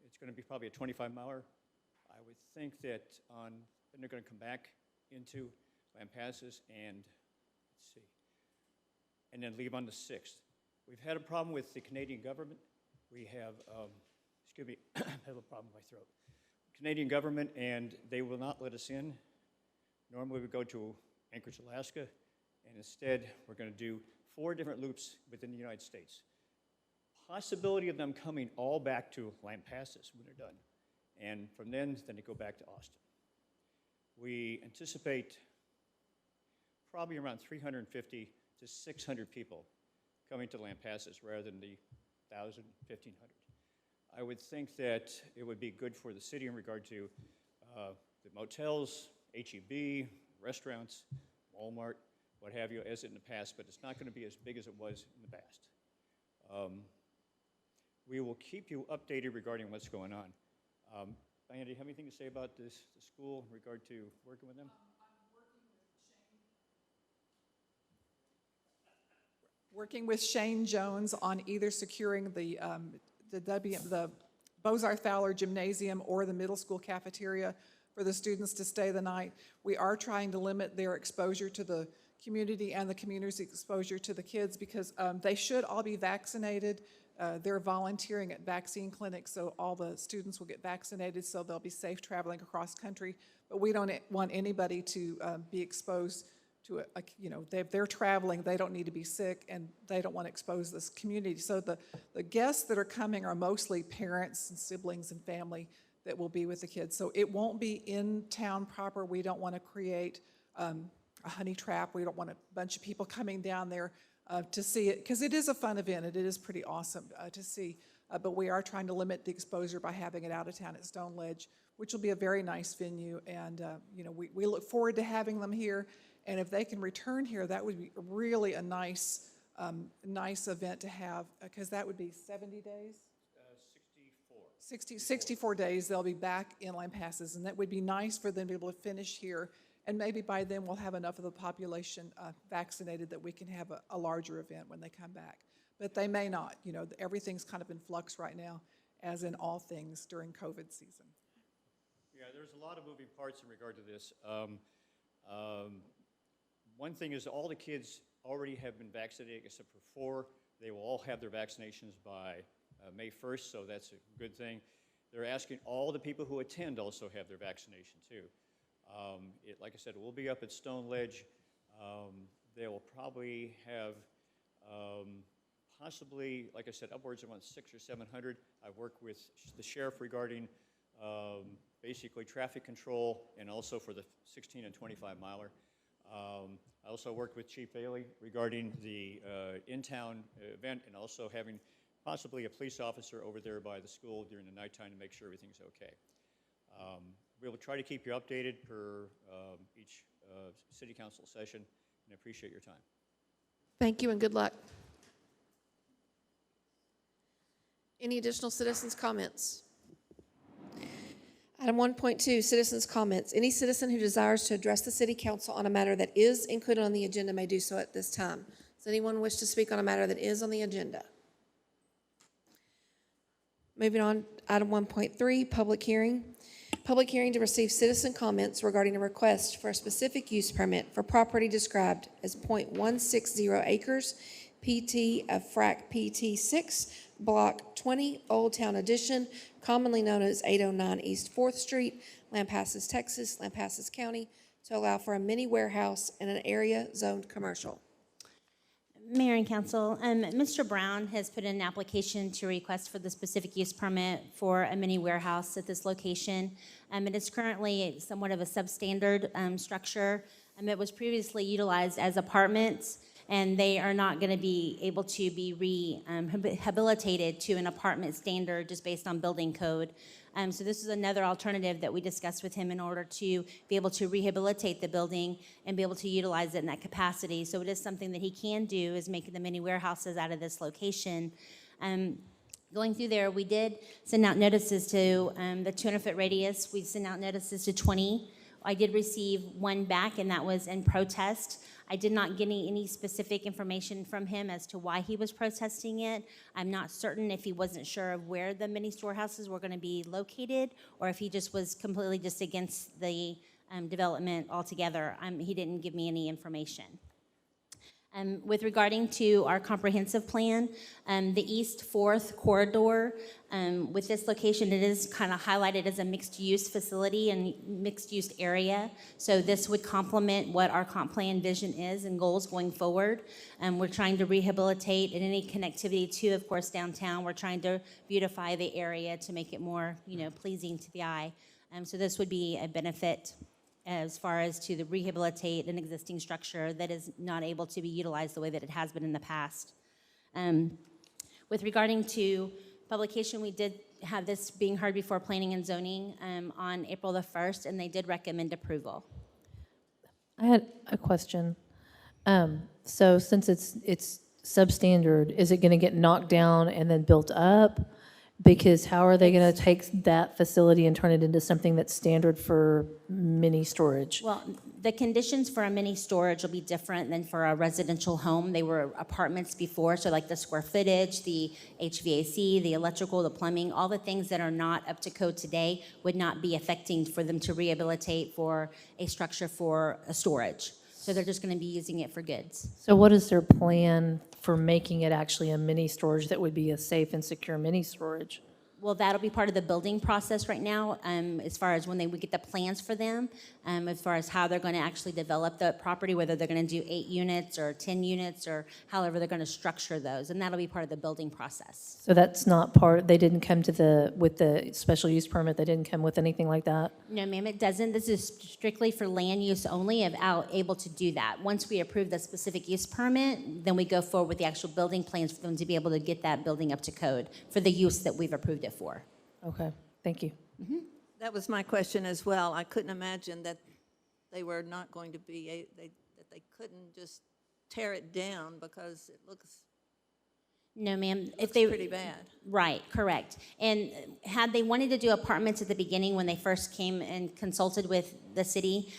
It's going to be probably a 25-miler. I would think that then they're going to come back into Lampasas and, let's see, and then leave on the 6th. We've had a problem with the Canadian government. We have, excuse me, I have a problem with my throat. Canadian government, and they will not let us in. Normally we go to Anchorage, Alaska, and instead we're going to do 4 different loops within the United States. Possibility of them coming all back to Lampasas when they're done. And from then they go back to Austin. We anticipate probably around 350 to 600 people coming to Lampasas rather than the 1,000, 1,500. I would think that it would be good for the city in regard to the motels, HEB, restaurants, Walmart, what have you, as in the past, but it's not going to be as big as it was in the past. We will keep you updated regarding what's going on. Diana, do you have anything to say about the school in regard to working with them? Working with Shane Jones on either securing the Bozarth Fowler Gymnasium or the middle school cafeteria for the students to stay the night. We are trying to limit their exposure to the community and the community's exposure to the kids because they should all be vaccinated. They're volunteering at vaccine clinics, so all the students will get vaccinated, so they'll be safe traveling across country. But we don't want anybody to be exposed to if they're traveling, they don't need to be sick, and they don't want to expose this community. So the guests that are coming are mostly parents and siblings and family that will be with the kids. So it won't be in town proper. We don't want to create a honey trap. We don't want a bunch of people coming down there to see it, because it is a fun event. It is pretty awesome to see. But we are trying to limit the exposure by having it out of town at Stone Ledge, which will be a very nice venue. And we look forward to having them here. And if they can return here, that would be really a nice event to have, because that would be 70 days? 64 days they'll be back in Lampasas, and that would be nice for them to be able to finish here. And maybe by then we'll have enough of the population vaccinated that we can have a larger event when they come back. But they may not. Everything's kind of in flux right now, as in all things during COVID season. Yeah, there's a lot of moving parts in regard to this. One thing is all the kids already have been vaccinated except for 4. They will all have their vaccinations by May 1st, so that's a good thing. They're asking all the people who attend also have their vaccination too. Like I said, it will be up at Stone Ledge. They will probably have possibly, like I said, upwards of 600 or 700. I've worked with the sheriff regarding basically traffic control and also for the 16 and 25 miler. I also worked with Chief Bailey regarding the in-town event and also having possibly a police officer over there by the school during the nighttime to make sure everything's okay. We will try to keep you updated per each city council session, and I appreciate your time. Thank you and good luck. Any additional citizens' comments? Item 1.2, citizens' comments. Any citizen who desires to address the city council on a matter that is included on the agenda may do so at this time. Does anyone wish to speak on a matter that is on the agenda? Moving on, item 1.3, public hearing. Public hearing to receive citizen comments regarding a request for a specific use permit for property described as .160 acres, PT of Frac PT6, Block 20, Old Town Addition, commonly known as 809 East 4th Street, Lampasas, Texas, Lampasas County, to allow for a mini warehouse in an area zoned commercial. Mayor and Council, Mr. Brown has put in an application to request for the specific use permit for a mini warehouse at this location. It is currently somewhat of a substandard structure. It was previously utilized as apartments, and they are not going to be able to be rehabilitated to an apartment standard just based on building code. So this is another alternative that we discussed with him in order to be able to rehabilitate the building and be able to utilize it in that capacity. So it is something that he can do, is make the mini warehouses out of this location. Going through there, we did send out notices to the 200-foot radius. We sent out notices to 20. I did receive one back, and that was in protest. I did not get any specific information from him as to why he was protesting it. I'm not certain if he wasn't sure of where the mini storehouses were going to be located, or if he just was completely just against the development altogether. He didn't give me any information. With regarding to our comprehensive plan, the East 4th corridor, with this location, it is kind of highlighted as a mixed-use facility and mixed-use area. So this would complement what our comp plan vision is and goals going forward. We're trying to rehabilitate and any connectivity to, of course, downtown. We're trying to beautify the area to make it more, pleasing to the eye. So this would be a benefit as far as to the rehabilitate an existing structure that is not able to be utilized the way that it has been in the past. With regarding to publication, we did have this being heard before Planning and Zoning on April the 1st, and they did recommend approval. I had a question. So since it's substandard, is it going to get knocked down and then built up? Because how are they going to take that facility and turn it into something that's standard for mini storage? Well, the conditions for a mini storage will be different than for a residential home. They were apartments before, so like the square footage, the HVAC, the electrical, the plumbing, all the things that are not up to code today would not be affecting for them to rehabilitate for a structure for a storage. So they're just going to be using it for goods. So what is their plan for making it actually a mini storage that would be a safe and secure mini storage? Well, that'll be part of the building process right now, as far as when we get the plans for them, as far as how they're going to actually develop the property, whether they're going to do 8 units or 10 units or however they're going to structure those, and that'll be part of the building process. So that's not they didn't come with the special use permit, they didn't come with anything like that? No, ma'am, it doesn't. This is strictly for land use only, able to do that. Once we approve the specific use permit, then we go forward with the actual building plans for them to be able to get that building up to code for the use that we've approved it for. Okay, thank you. That was my question as well. I couldn't imagine that they were not going to be, that they couldn't just tear it down because it looks No, ma'am. pretty bad. Right, correct. And had they wanted to do apartments at the beginning when they first came and consulted with the city,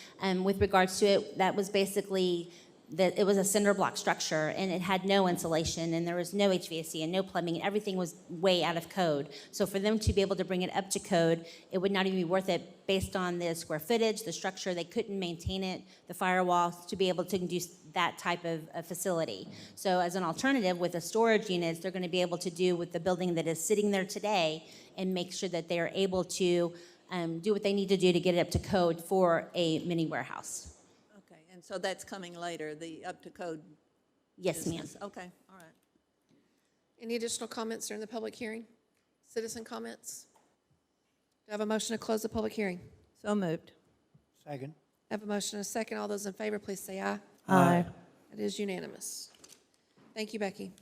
with regards to it, that was basically that it was a cinder block structure and it had no insulation and there was no HVAC and no plumbing and everything was way out of code. So for them to be able to bring it up to code, it would not even be worth it based on the square footage, the structure. They couldn't maintain it, the firewalls, to be able to do that type of facility. So as an alternative with the storage units, they're going to be able to do with the building that is sitting there today and make sure that they are able to do what they need to do to get it up to code for a mini warehouse. Okay, and so that's coming later, the up to code? Yes, ma'am. business. Okay, all right. Any additional comments during the public hearing? Citizen comments? Do I have a motion to close the public hearing? So moved. Second. I have a motion and a second. All those in favor, please say aye. Aye. It is unanimous. Thank you, Becky.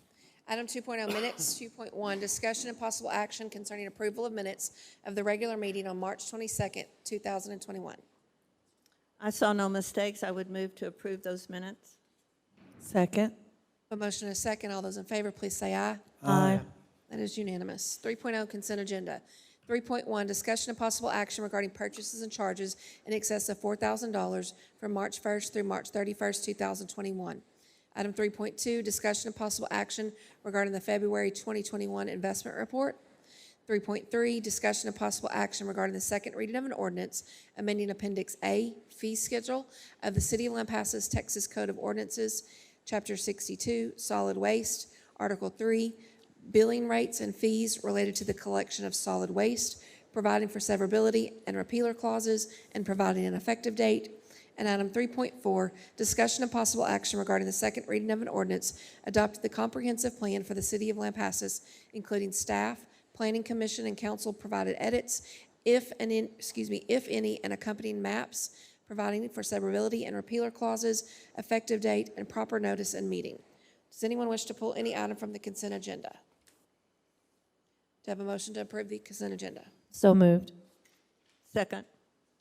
Item 2.0 minutes, 2.1, discussion and possible action concerning approval of minutes of the regular meeting on March 22nd, 2021. I saw no mistakes. I would move to approve those minutes. Second. A motion and a second. All those in favor, please say aye. Aye. That is unanimous. 3.0 consent agenda. 3.1, discussion and possible action regarding purchases and charges in excess of $4,000 from March 1st through March 31st, 2021. Item 3.2, discussion and possible action regarding the February 2021 investment report. 3.3, discussion and possible action regarding the second reading of an ordinance amending Appendix A, fee schedule of the City of Lampasas, Texas Code of Ordinances, Chapter 62, solid waste, Article 3, billing rates and fees related to the collection of solid waste, providing for severability and repealer clauses, and providing an effective date. And item 3.4, discussion and possible action regarding the second reading of an ordinance adopting the comprehensive plan for the City of Lampasas, including staff, Planning Commission, and Council provided edits, if any, and accompanying maps, providing for severability and repealer clauses, effective date, and proper notice and meeting. Does anyone wish to pull any item from the consent agenda? Do I have a motion to approve the consent agenda? So moved. Second.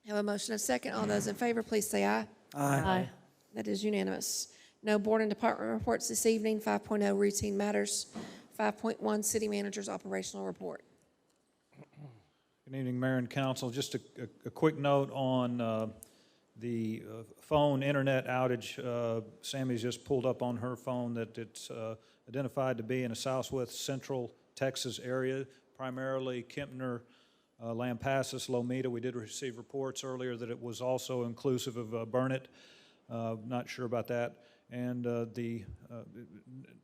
I have a motion and a second. All those in favor, please say aye. Aye. That is unanimous. No board and department reports this evening. 5.0 routine matters. 5.1 city manager's operational report. Good evening, Mayor and Council. Just a quick note on the phone internet outage. Sammy's just pulled up on her phone that it's identified to be in a southwest central Texas area, primarily Kempner, Lampasas, Lomita. We did receive reports earlier that it was also inclusive of Burnett. Not sure about that. And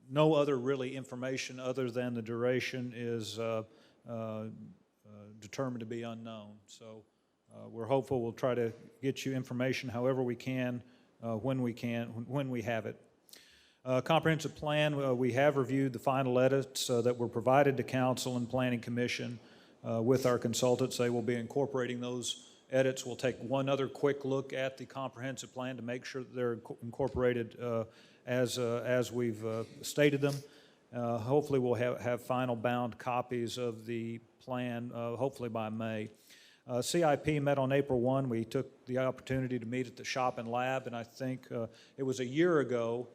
no other really information other than the duration is determined to be unknown. So we're hopeful we'll try to get you information however we can, when we have it. Comprehensive plan, we have reviewed the final edits that were provided to Council and Planning Commission with our consultants. They will be incorporating those edits. We'll take one other quick look at the comprehensive plan to make sure that they're incorporated as we've stated them. Hopefully we'll have final bound copies of the plan, hopefully by May. CIP met on April 1. We took the opportunity to meet at the Shop and Lab, and I think it was a year ago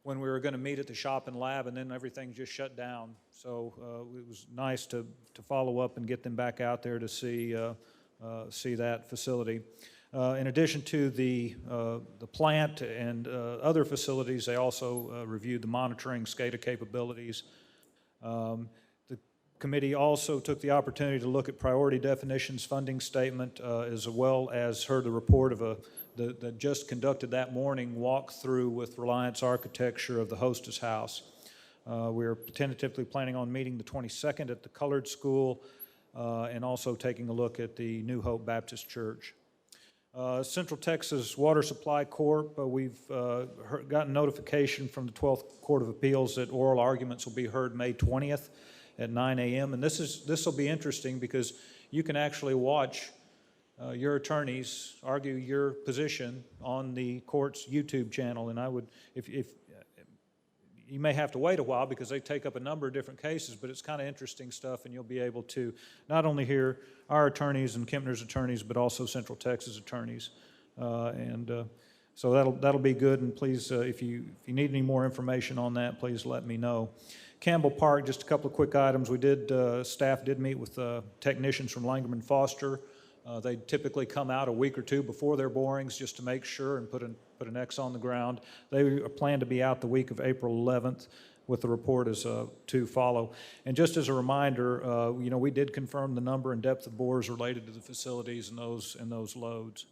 when we were going to meet at the Shop and Lab, and then everything just shut down. So it was nice to follow up and get them back out there to see that facility. In addition to the plant and other facilities, they also reviewed the monitoring SCADA capabilities. Committee also took the opportunity to look at priority definitions, funding statement, as well as heard the report of the just conducted that morning walkthrough with Reliance Architecture of the Hostess House. We're tentatively planning on meeting the 22nd at the Colored School and also taking a look at the New Hope Baptist Church. Central Texas Water Supply Corp., we've gotten notification from the 12th Court of Appeals that oral arguments will be heard May 20th at 9 a.m. And this will be interesting because you can actually watch your attorneys argue your position on the court's YouTube channel. And I would, if you may have to wait a while because they take up a number of different cases, but it's kind of interesting stuff, and you'll be able to not only hear our attorneys and Kempner's attorneys, but also Central Texas attorneys. So that'll be good, and please, if you need any more information on that, please let me know. Campbell Park, just a couple of quick items. Staff did meet with technicians from Langerman Foster. They typically come out a week or two before their borings just to make sure and put an X on the ground. They plan to be out the week of April 11th with the report as to follow. And just as a reminder, we did confirm the number and depth of bores related to the facilities and those loads.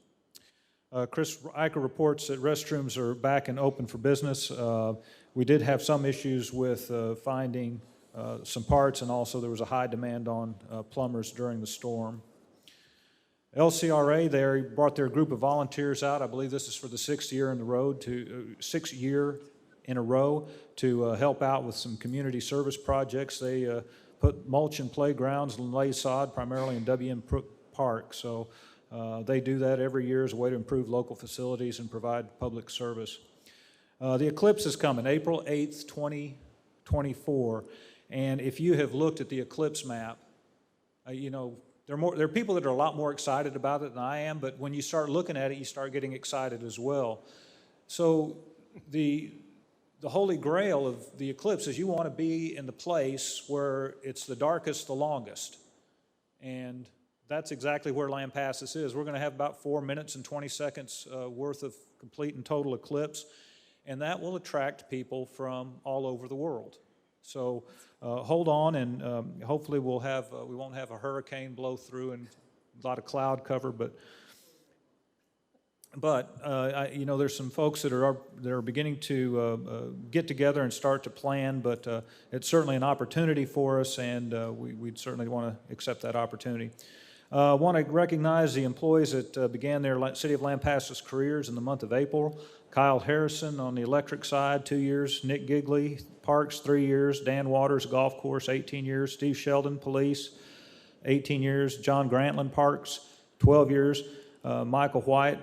Chris Iker reports that restrooms are back and open for business. We did have some issues with finding some parts, and also there was a high demand on plumbers during the storm. LCRA, they brought their group of volunteers out. I believe this is for the sixth year in a row to help out with some community service projects. They put mulch in playgrounds and lay sod, primarily in WM Park. So they do that every year as a way to improve local facilities and provide public service. The eclipse is coming, April 8th, 2024. And if you have looked at the eclipse map, there are people that are a lot more excited about it than I am, but when you start looking at it, you start getting excited as well. So the holy grail of the eclipse is you want to be in the place where it's the darkest, the longest. And that's exactly where Lampasas is. We're going to have about 4 minutes and 20 seconds worth of complete and total eclipse, and that will attract people from all over the world. So hold on, and hopefully we won't have a hurricane blow through and a lot of cloud cover, but there's some folks that are beginning to get together and start to plan, but it's certainly an opportunity for us, and we'd certainly want to accept that opportunity. I want to recognize the employees that began their City of Lampasas careers in the month of April. Kyle Harrison on the electric side, 2 years. Nick Gigley, Parks, 3 years. Dan Waters, golf course, 18 years. Steve Sheldon, police, 18 years. John Grantland, Parks, 12 years. Michael White,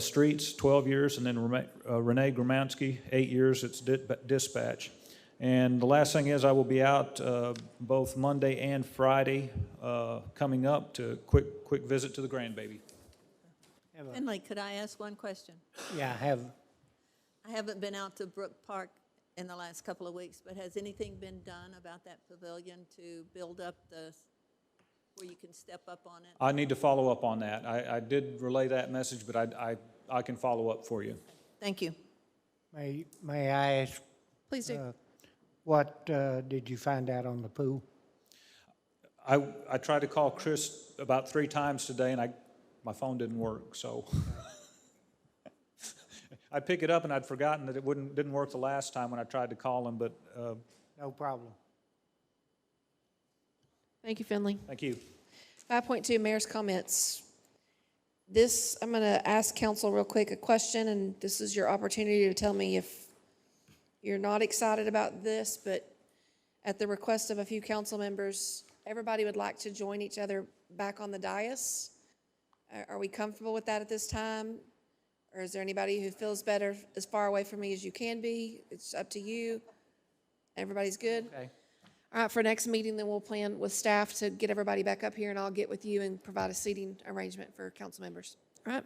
streets, 12 years. And then Renee Gramansky, 8 years. It's dispatch. And the last thing is I will be out both Monday and Friday coming up to quick visit to the grandbaby. Finley, could I ask one question? Yeah, I haven't been out to Brook Park in the last couple of weeks, but has anything been done about that pavilion to build up where you can step up on it? I need to follow up on that. I did relay that message, but I can follow up for you. Thank you. May I ask? Please do. What did you find out on the pool? I tried to call Chris about 3 times today, and my phone didn't work, so I'd pick it up, and I'd forgotten that it didn't work the last time when I tried to call him, but No problem. Thank you, Finley. thank you. 5.2, Mayor's comments. I'm going to ask council real quick a question, and this is your opportunity to tell me if you're not excited about this, but at the request of a few council members, everybody would like to join each other back on the dais. Are we comfortable with that at this time? Or is there anybody who feels better as far away from me as you can be? It's up to you. Everybody's good? Okay. All right, for next meeting, then we'll plan with staff to get everybody back up here, and I'll get with you and provide a seating arrangement for council members. All right?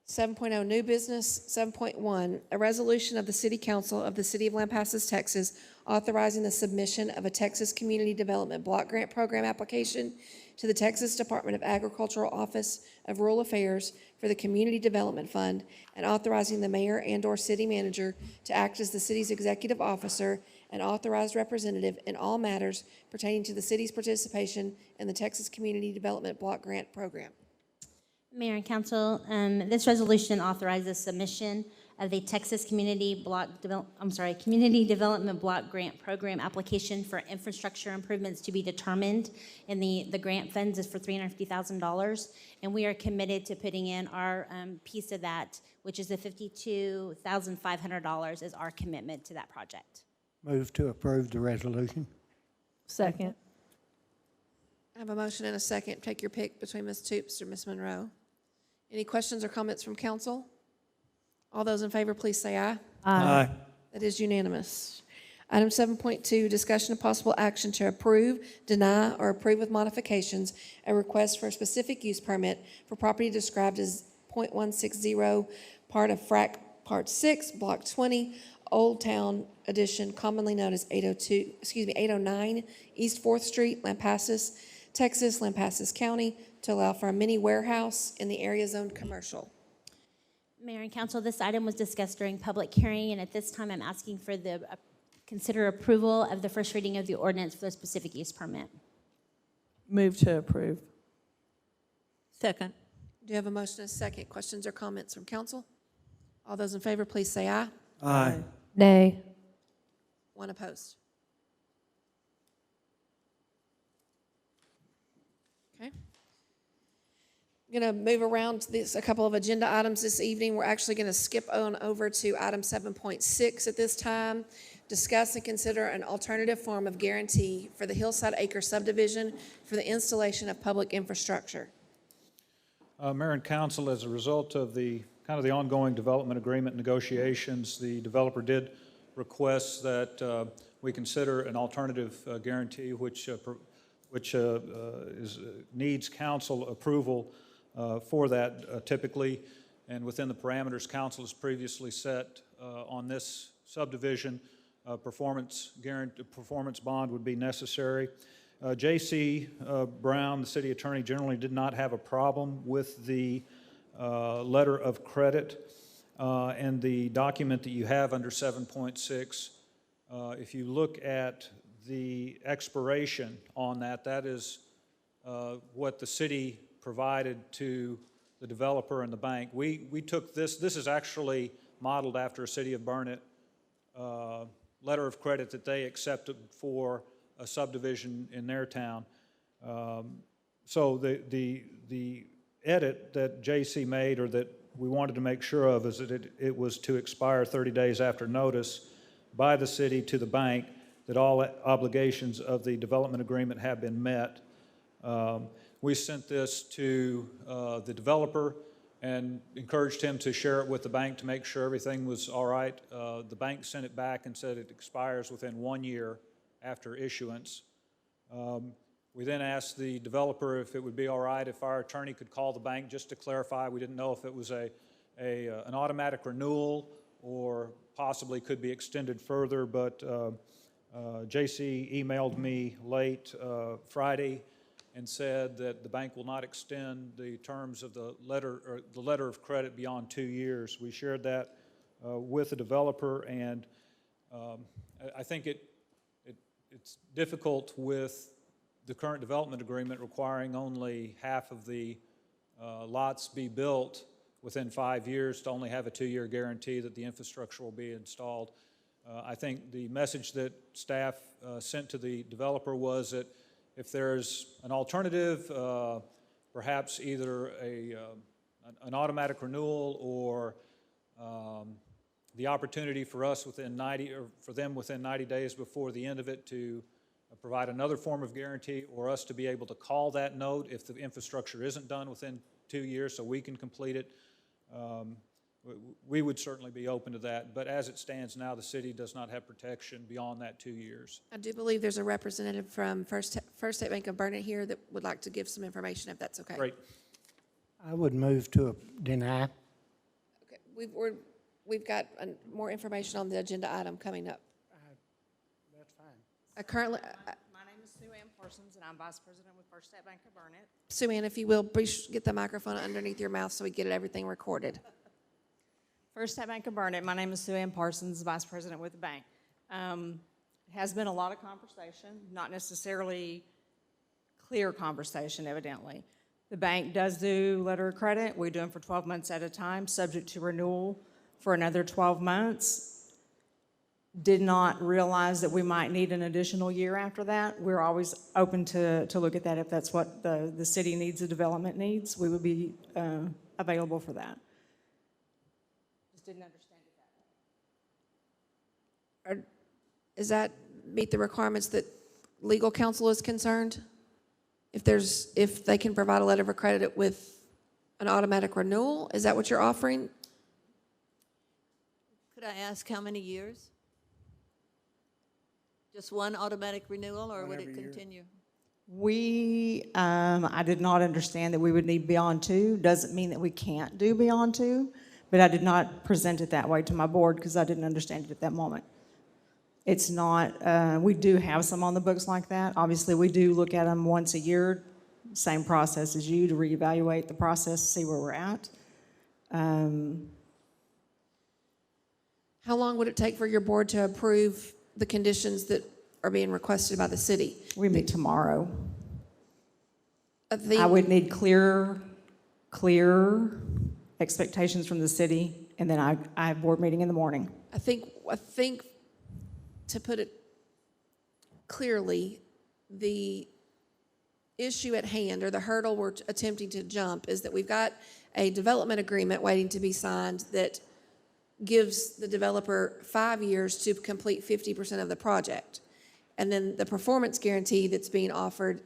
7.0, new business. 7.1, a resolution of the City Council of the City of Lampasas, Texas, authorizing the submission of a Texas Community Development Block Grant Program application to the Texas Department of Agricultural Office of Rural Affairs for the Community Development Fund, and authorizing the mayor and/or city manager to act as the city's executive officer and authorized representative in all matters pertaining to the city's participation in the Texas Community Development Block Grant Program. Mayor and Council, this resolution authorizes submission of the Texas Community Development Block Grant Program application for infrastructure improvements to be determined, and the grant funds is for $350,000, and we are committed to putting in our piece of that, which is the $52,500 is our commitment to that project. Move to approve the resolution. Second. I have a motion and a second. Take your pick between Ms. Toops or Ms. Monroe. Any questions or comments from council? All those in favor, please say aye. Aye. That is unanimous. Item 7.2, discussion of possible action to approve, deny, or approve with modifications a request for a specific use permit for property described as .160, part of FRAC Part 6, Block 20, Old Town Edition, commonly known as 809 East 4th Street, Lampasas, Texas, Lampasas County, to allow for a mini warehouse in the area zoned commercial. Mayor and Council, this item was discussed during public hearing, and at this time, I'm asking for the consider approval of the first reading of the ordinance for the specific use permit. Move to approve. Second. Do you have a motion and a second? Questions or comments from council? All those in favor, please say aye. Aye. Nay. One opposed. Okay. I'm going to move around a couple of agenda items this evening. We're actually going to skip on over to item 7.6 at this time. Discuss and consider an alternative form of guarantee for the Hillside Acre subdivision for the installation of public infrastructure. Mayor and Council, as a result of the ongoing development agreement negotiations, the developer did request that we consider an alternative guarantee which needs council approval for that typically, and within the parameters council has previously set on this subdivision, performance bond would be necessary. J.C. Brown, the city attorney, generally did not have a problem with the letter of credit and the document that you have under 7.6. If you look at the expiration on that, that is what the city provided to the developer and the bank. We took this is actually modeled after a City of Burnett letter of credit that they accepted for a subdivision in their town. So the edit that J.C. made, or that we wanted to make sure of, is that it was to expire 30 days after notice by the city to the bank that all obligations of the development agreement have been met. We sent this to the developer and encouraged him to share it with the bank to make sure everything was all right. The bank sent it back and said it expires within 1 year after issuance. We then asked the developer if it would be all right if our attorney could call the bank just to clarify. We didn't know if it was an automatic renewal or possibly could be extended further, but J.C. emailed me late Friday and said that the bank will not extend the terms of the letter of credit beyond 2 years. We shared that with the developer, and I think it's difficult with the current development agreement requiring only half of the lots be built within 5 years to only have a 2-year guarantee that the infrastructure will be installed. I think the message that staff sent to the developer was that if there's an alternative, perhaps either an automatic renewal or the opportunity for us within 90, or for them within 90 days before the end of it to provide another form of guarantee, or us to be able to call that note if the infrastructure isn't done within 2 years so we can complete it. We would certainly be open to that, but as it stands now, the city does not have protection beyond that 2 years. I do believe there's a representative from First State Bank of Burnett here that would like to give some information, if that's okay. Great. I would move to deny. Okay, we've got more information on the agenda item coming up. That's fine. Currently, My name is Sue Ann Parsons, and I'm Vice President with First State Bank of Burnett. Sue Ann, if you will, please get the microphone underneath your mouth so we get everything recorded. First State Bank of Burnett, my name is Sue Ann Parsons, Vice President with the bank. It has been a lot of conversation, not necessarily clear conversation, evidently. The bank does do letter of credit. We do them for 12 months at a time, subject to renewal for another 12 months. Did not realize that we might need an additional year after that. We're always open to look at that. If that's what the city needs, the development needs, we would be available for that. Just didn't understand it Does that meet the requirements that legal counsel is concerned? If they can provide a letter of credit with an automatic renewal, is that what you're offering? Could I ask how many years? Just one automatic renewal, or would it continue? I did not understand that we would need beyond 2. Doesn't mean that we can't do beyond 2, but I did not present it that way to my board because I didn't understand it at that moment. It's not, we do have some on the books like that. Obviously, we do look at them once a year, same process as you, to reevaluate the process, see where we're at. How long would it take for your board to approve the conditions that are being requested by the city? We meet tomorrow. The- I would need clear expectations from the city, and then I have board meeting in the morning. I think to put it clearly, the issue at hand, or the hurdle we're attempting to jump, is that we've got a development agreement waiting to be signed that gives the developer 5 years to complete 50% of the project. And then the performance guarantee that's being offered,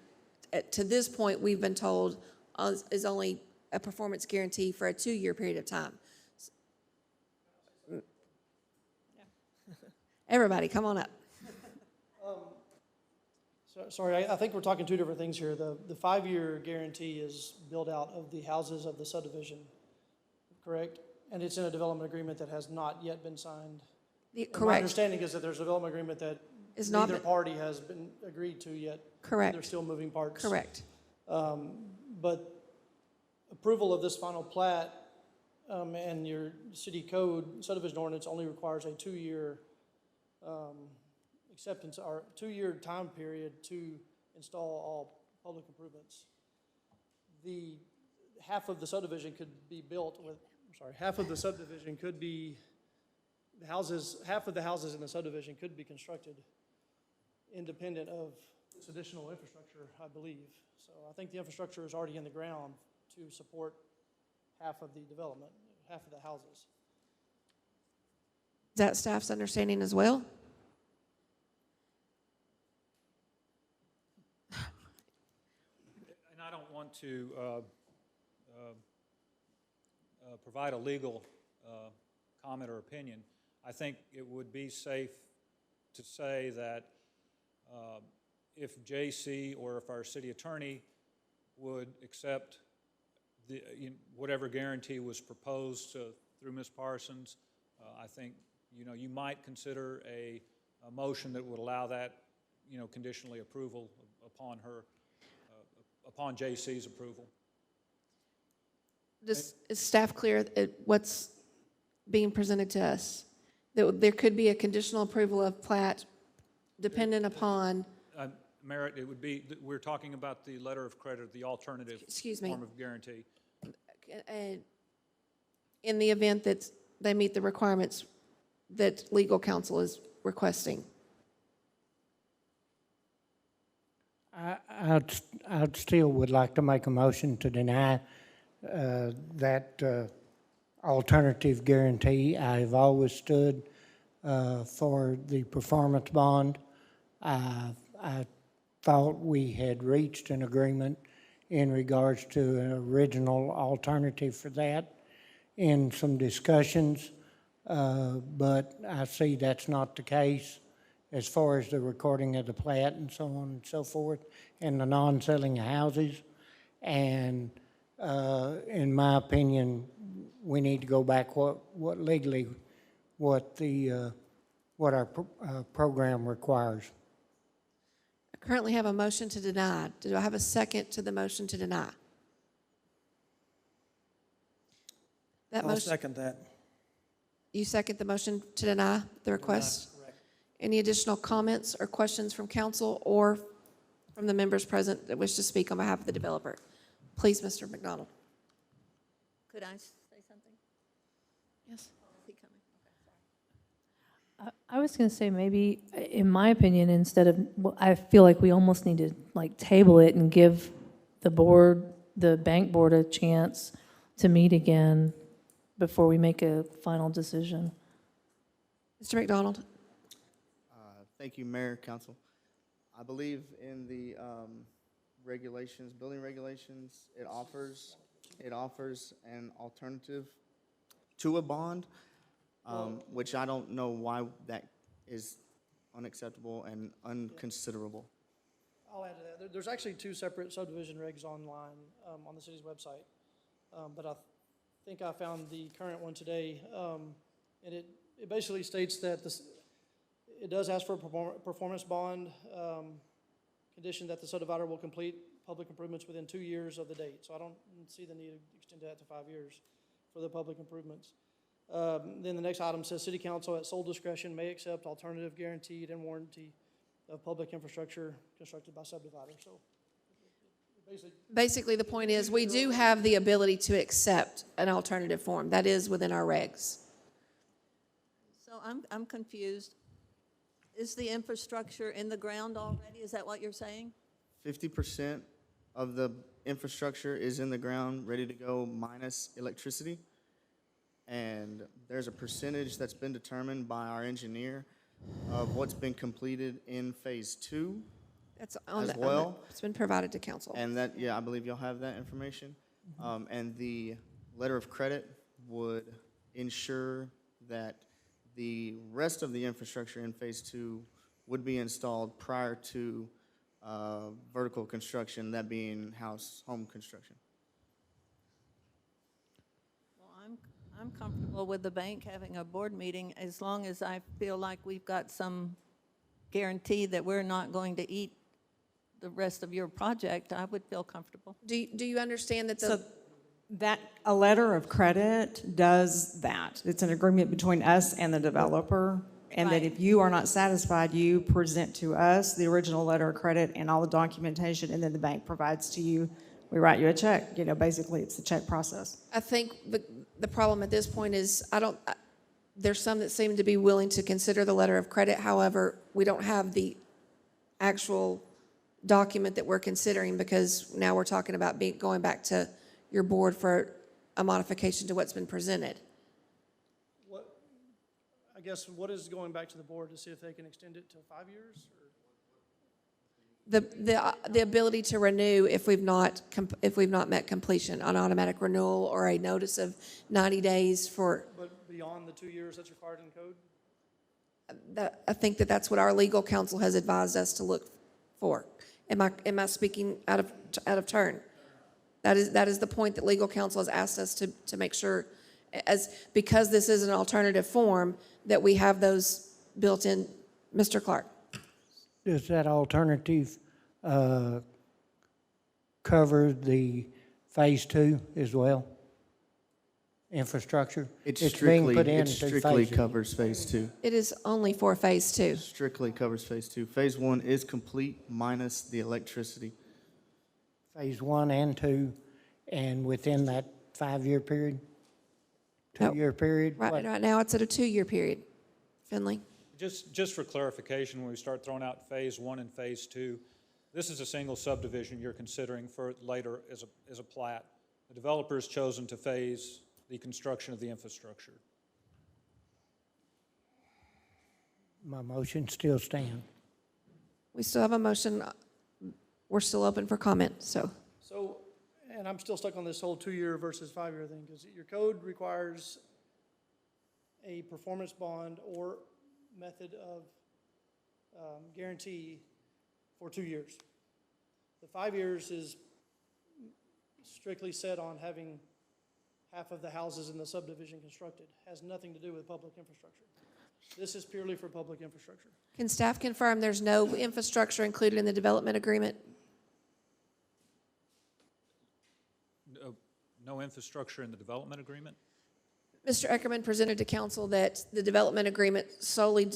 to this point, we've been told, is only a performance guarantee for a 2-year period of time. Everybody, come on up. Sorry, I think we're talking two different things here. The 5-year guarantee is built out of the houses of the subdivision, correct? And it's in a development agreement that has not yet been signed. Correct. My understanding is that there's a development agreement that neither party has been agreed to yet. Correct. There's still moving parts. Correct. But approval of this final plat and your city code subdivision ordinance only requires a 2-year acceptance, or 2-year time period to install all public improvements. Half of the subdivision could be built with, half of the subdivision could be, half of the houses in the subdivision could be constructed independent of this additional infrastructure, I believe. So I think the infrastructure is already in the ground to support half of the development, half of the houses. Is that staff's understanding as well? And I don't want to provide a legal comment or opinion. I think it would be safe to say that if JC or if our city attorney would accept whatever guarantee was proposed through Ms. Parsons, I think you might consider a motion that would allow that conditionally approval upon upon JC's approval. Is staff clear at what's being presented to us? That there could be a conditional approval of plat dependent upon... Merritt, it would be, we're talking about the letter of credit, the alternative form of guarantee. In the event that they meet the requirements that legal counsel is requesting. I still would like to make a motion to deny that alternative guarantee. I've always stood for the performance bond. I thought we had reached an agreement in regards to an original alternative for that in some discussions, but I see that's not the case as far as the recording of the plat and so on and so forth, and the non-selling of houses. And in my opinion, we need to go back what legally, what our program requires. I currently have a motion to deny. Do I have a second to the motion to deny? That I'll motion, second that. you second the motion to deny the request? Any additional comments or questions from council or from the members present that wish to speak on behalf of the developer? Please, Mr. McDonald. Could I say something? Yes. Is he coming? Okay, sorry. I was going to say maybe, in my opinion, instead of, well, I feel like we almost need to like table it and give the board, the bank board, a chance to meet again before we make a final decision. Mr. McDonald? Thank you, Mayor, Council. I believe in the regulations, building regulations, it offers an alternative to a bond, which I don't know why that is unacceptable and unconsiderable. I'll add to that. There's actually two separate subdivision regs online on the city's website. But I think I found the current one today. And it basically states that it does ask for a performance bond, condition that the subdivider will complete public improvements within 2 years of the date. So I don't see the need to extend that to 5 years for the public improvements. Then the next item says, City Council at sole discretion may accept alternative guaranteed and warranty of public infrastructure constructed by subdivider. So Basically, the point is, we do have the ability to accept an alternative form. That is within our regs. So I'm confused. Is the infrastructure in the ground already? Is that what you're saying? 50% of the infrastructure is in the ground, ready to go, minus electricity. And there's a percentage that's been determined by our engineer of what's been completed in phase 2. That's on as the, well. it's been provided to council. And that, yeah, I believe y'all have that information. And the letter of credit would ensure that the rest of the infrastructure in phase 2 would be installed prior to vertical construction, that being home construction. Well, I'm comfortable with the bank having a board meeting as long as I feel like we've got some guarantee that we're not going to eat the rest of your project. I would feel comfortable. Do you understand that So that, a letter of credit does that. It's an agreement between us and the developer, and that Right. if you are not satisfied, you present to us the original letter of credit and all the documentation, and then the bank provides to you. We write you a check. You know, basically, it's the check process. I think the problem at this point is, there's some that seem to be willing to consider the letter of credit. However, we don't have the actual document that we're considering, because now we're talking about going back to your board for a modification to what's been presented. I guess what is going back to the board to see if they can extend it to 5 years? The ability to renew if we've not met completion, an automatic renewal or a notice of 90 days for, But beyond the 2 years that's required in code? I think that's what our legal counsel has advised us to look for. Am I speaking out of turn? That is the point that legal counsel has asked us to make sure, because this is an alternative form, that we have those built in. Mr. Clark? Does that alternative cover the phase 2 as well? Infrastructure? It being strictly, put in it through strictly phases. covers phase 2. It is only for phase 2. Strictly covers phase 2. Phase 1 is complete minus the electricity. Phase 1 and 2, and within that 5-year period? 2-year period? What? Right now, it's at a 2-year period. Finley? Just for clarification, when we start throwing out phase 1 and phase 2, this is a single subdivision you're considering for later as a plat. The developer has chosen to phase the construction of the infrastructure. My motion still stands. We still have a motion. We're still open for comment, so. So, and I'm still stuck on this whole 2-year versus 5-year thing, because your code requires a performance bond or method of guarantee for 2 years. The 5 years is strictly set on having half of the houses in the subdivision constructed. Has nothing to do with public infrastructure. This is purely for public infrastructure. Can staff confirm there's no infrastructure included in the development agreement? No infrastructure in the development agreement? Mr. Eckerman presented to council that the development agreement solely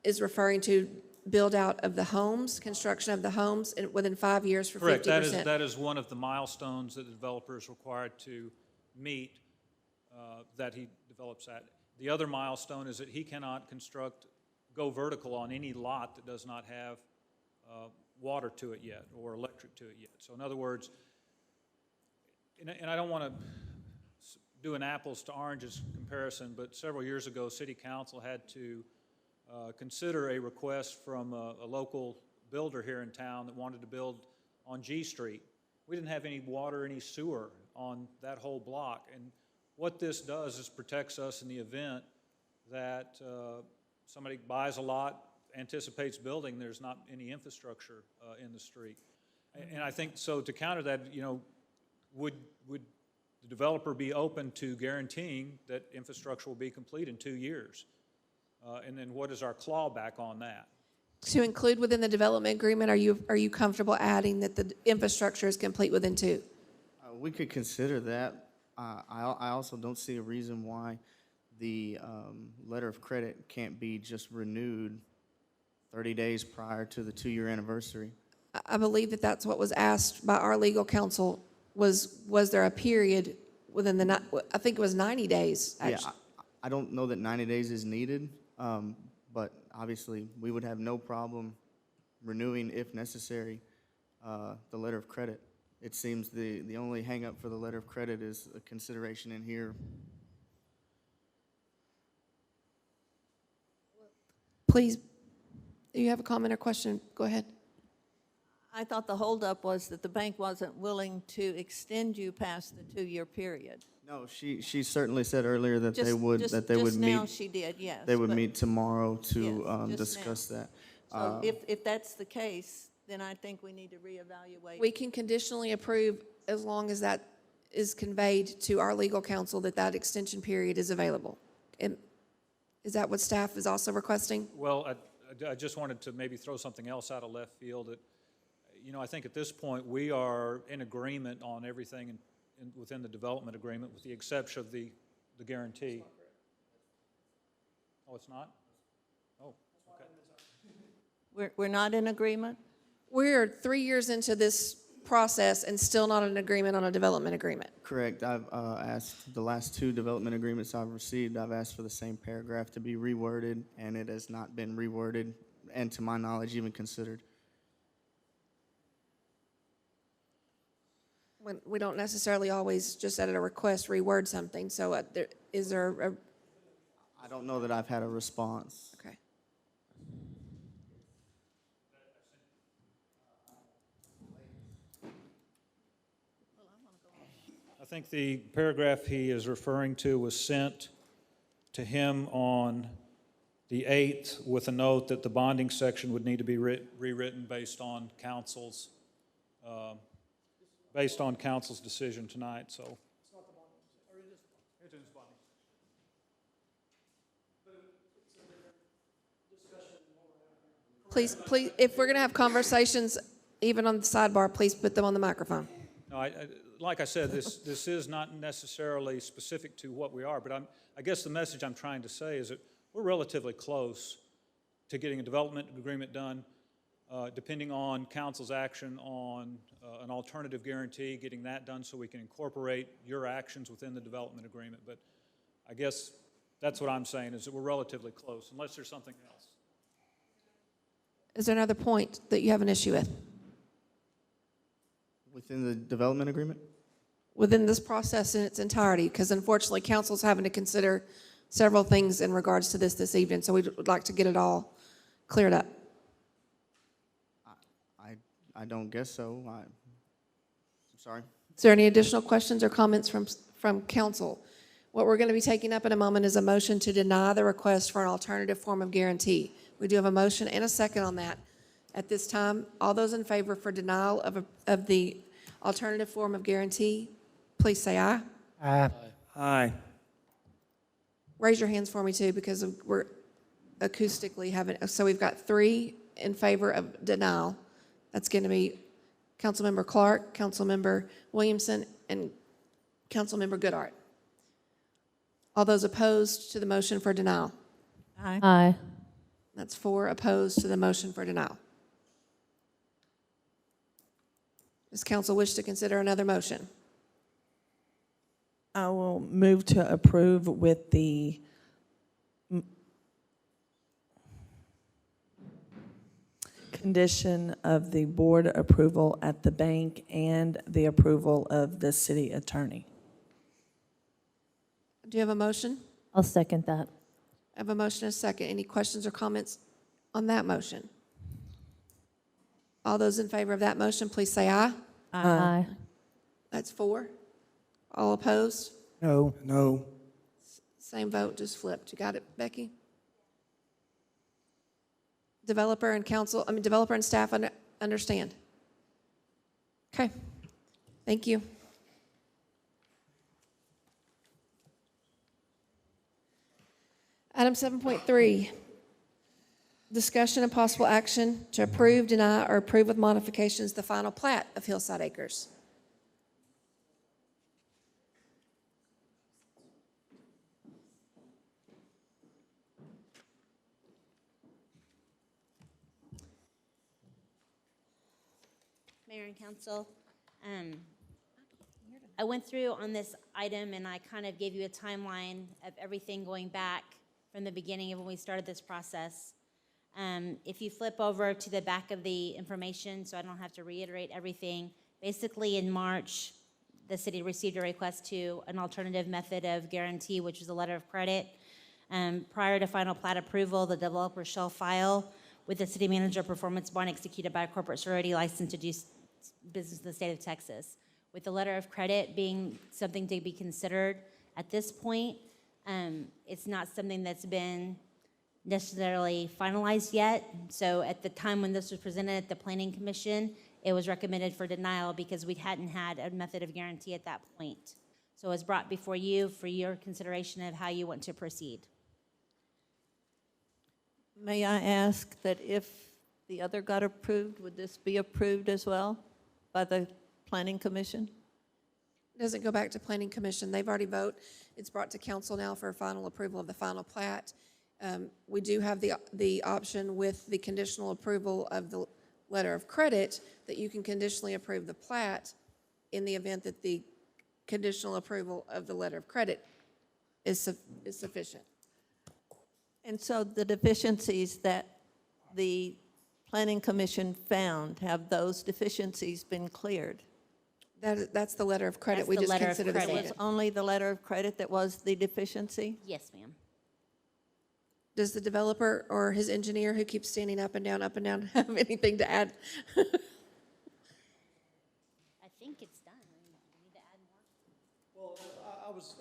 is referring to build-out of the homes, construction of the homes within 5 years for 50%. Correct. That is one of the milestones that the developer is required to meet, that he develops that. The other milestone is that he cannot go vertical on any lot that does not have water to it yet or electric to it yet. So in other words, and I don't want to do an apples to oranges comparison, but several years ago, City Council had to consider a request from a local builder here in town that wanted to build on G Street. We didn't have any water, any sewer on that whole block. And what this does is protects us in the event that somebody buys a lot, anticipates building, there's not any infrastructure in the street. And I think, so to counter that, you know, would the developer be open to guaranteeing that infrastructure will be complete in 2 years? And then what is our clawback on that? To include within the development agreement, are you comfortable adding that the infrastructure is complete within 2? We could consider that. I also don't see a reason why the letter of credit can't be just renewed 30 days prior to the 2-year anniversary. I believe that that's what was asked by our legal counsel, was there a period within I think it was 90 days, actually. Yeah, I don't know that 90 days is needed, but obviously we would have no problem renewing, if necessary, the letter of credit. It seems the only hang-up for the letter of credit is a consideration in here. Please, do you have a comment or question? Go ahead. I thought the holdup was that the bank wasn't willing to extend you past the 2-year period. No, she certainly said earlier that they Just would now meet. she did, yes. They would but- meet tomorrow to Yes, just discuss that. So if that's the case, then I think we need to reevaluate. We can conditionally approve as long as that is conveyed to our legal counsel that that extension period is available. Is that what staff is also requesting? Well, I just wanted to maybe throw something else out of left field. That, you know, I think at this point we are in agreement on everything within the development agreement, with the exception of the guarantee. Oh, it's not? Oh, okay. We're not in agreement? We're 3 years into this process and still not in agreement on a development agreement. Correct. I've asked, the last 2 development agreements I've received, I've asked for the same paragraph to be reworded, and it has not been reworded, and to my knowledge, even considered. When we don't necessarily always just at a request reword something, so is there a, I don't know that I've had a response. okay. I think the paragraph he is referring to was sent to him on the 8th with a note that the bonding section would need to be rewritten based on council's decision tonight, so. It's not the bonding, or it is the bonding. It is bonding. But it's a different discussion. Please, if we're going to have conversations, even on the sidebar, please put them on the microphone. No, like I said, this is not necessarily specific to what we are, but I guess the message I'm trying to say is that we're relatively close to getting a development agreement done, depending on council's action on an alternative guarantee, getting that done so we can incorporate your actions within the development agreement. But I guess that's what I'm saying, is that we're relatively close, unless there's something else. Is there another point that you have an issue with? Within the development agreement? Within this process in its entirety, because unfortunately, council's having to consider several things in regards to this evening, so we'd like to get it all cleared up. I don't guess so. I'm sorry. Is there any additional questions or comments from council? What we're going to be taking up in a moment is a motion to deny the request for an alternative form of guarantee. We do have a motion and a second on that. At this time, all those in favor for denial of the alternative form of guarantee, please say aye. Aye. Aye. Raise your hands for me too, because acoustically have it. So we've got 3 in favor of denial. That's going to be Councilmember Clark, Councilmember Williamson, and Councilmember Goodart. All those opposed to the motion for denial? Aye. That's 4 opposed to the motion for denial. Does council wish to consider another motion? I will move to approve with the condition of the board approval at the bank and the approval of the city attorney. Do you have a motion? I'll second that. I have a motion and a second. Any questions or comments on that motion? All those in favor of that motion, please say aye. Aye. That's 4. All opposed? No. No. Same vote, just flipped. You got it, Becky? Developer and staff understand? Okay. Thank you. Item 7.3, discussion and possible action to approve, deny, or approve with modifications the final plat of Hillside Acres. Mayor and council, I went through on this item and I kind of gave you a timeline of everything going back from the beginning of when we started this process. If you flip over to the back of the information, so I don't have to reiterate everything, basically in March, the city received a request to an alternative method of guarantee, which was a letter of credit. Prior to final plat approval, the developer shall file with the city manager a performance bond executed by a corporate sorority licensed to do business in the state of Texas. With the letter of credit being something to be considered at this point, it's not something that's been necessarily finalized yet. So at the time when this was presented at the Planning Commission, it was recommended for denial because we hadn't had a method of guarantee at that point. So it was brought before you for your consideration of how you want to proceed. May I ask that if the other got approved, would this be approved as well by the Planning Commission? It doesn't go back to Planning Commission. They've already voted. It's brought to council now for final approval of the final plat. We do have the option with the conditional approval of the letter of credit that you can conditionally approve the plat in the event that the conditional approval of the letter of credit is sufficient. And so the deficiencies that the Planning Commission found, have those deficiencies been cleared? That's the letter of credit. That's We the just letter of consider this credit. one. It was only the letter of credit that was the deficiency? Yes, ma'am. Does the developer or his engineer who keeps standing up and down, have anything to add? I think it's done. We need to add more. Well,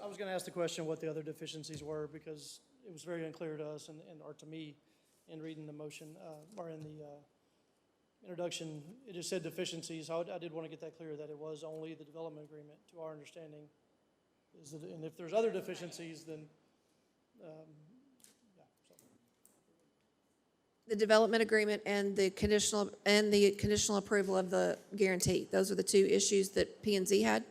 I was going to ask the question what the other deficiencies were, because it was very unclear to us or to me in reading the motion, or in the introduction. It just said deficiencies. I did want to get that clear, that it was only the development agreement, to our understanding. And if there's other deficiencies, then, The development agreement and the conditional approval of the guarantee. Those are the 2 issues that P&Z had.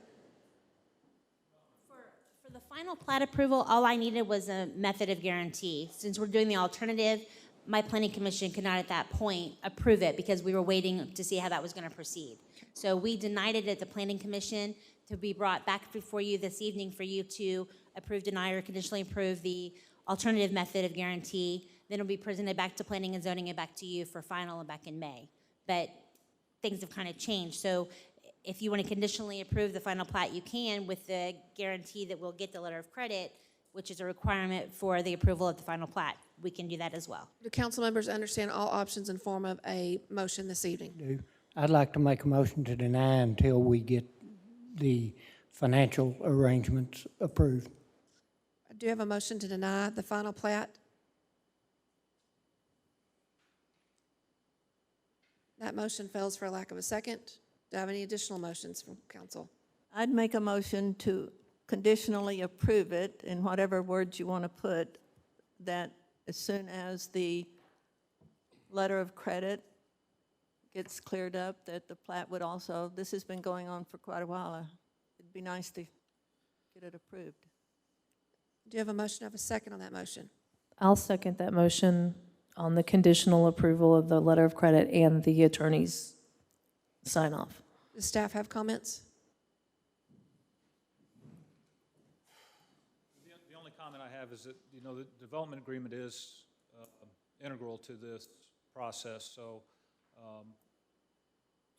For the final plat approval, all I needed was a method of guarantee. Since we're doing the alternative, my Planning Commission could not at that point approve it because we were waiting to see how that was going to proceed. So we denied it at the Planning Commission to be brought back before you this evening for you to approve, deny, or conditionally approve the alternative method of guarantee. Then it'll be presented back to Planning and Zoning and back to you for final and back in May. But things have kind of changed. So if you want to conditionally approve the final plat, you can with the guarantee that we'll get the letter of credit, which is a requirement for the approval of the final plat. We can do that as well. Do council members understand all options in form of a motion this evening? I'd like to make a motion to deny until we get the financial arrangements approved. I do have a motion to deny the final plat. That motion fails for lack of a second. Do I have any additional motions from council? I'd make a motion to conditionally approve it, in whatever words you want to put, that as soon as the letter of credit gets cleared up, that the plat would also, this has been going on for quite a while. It'd be nice to get it approved. Do you have a motion? Have a second on that motion? I'll second that motion on the conditional approval of the letter of credit and the attorney's sign off. Does staff have comments? The only comment I have is that, you know, the development agreement is integral to this process, so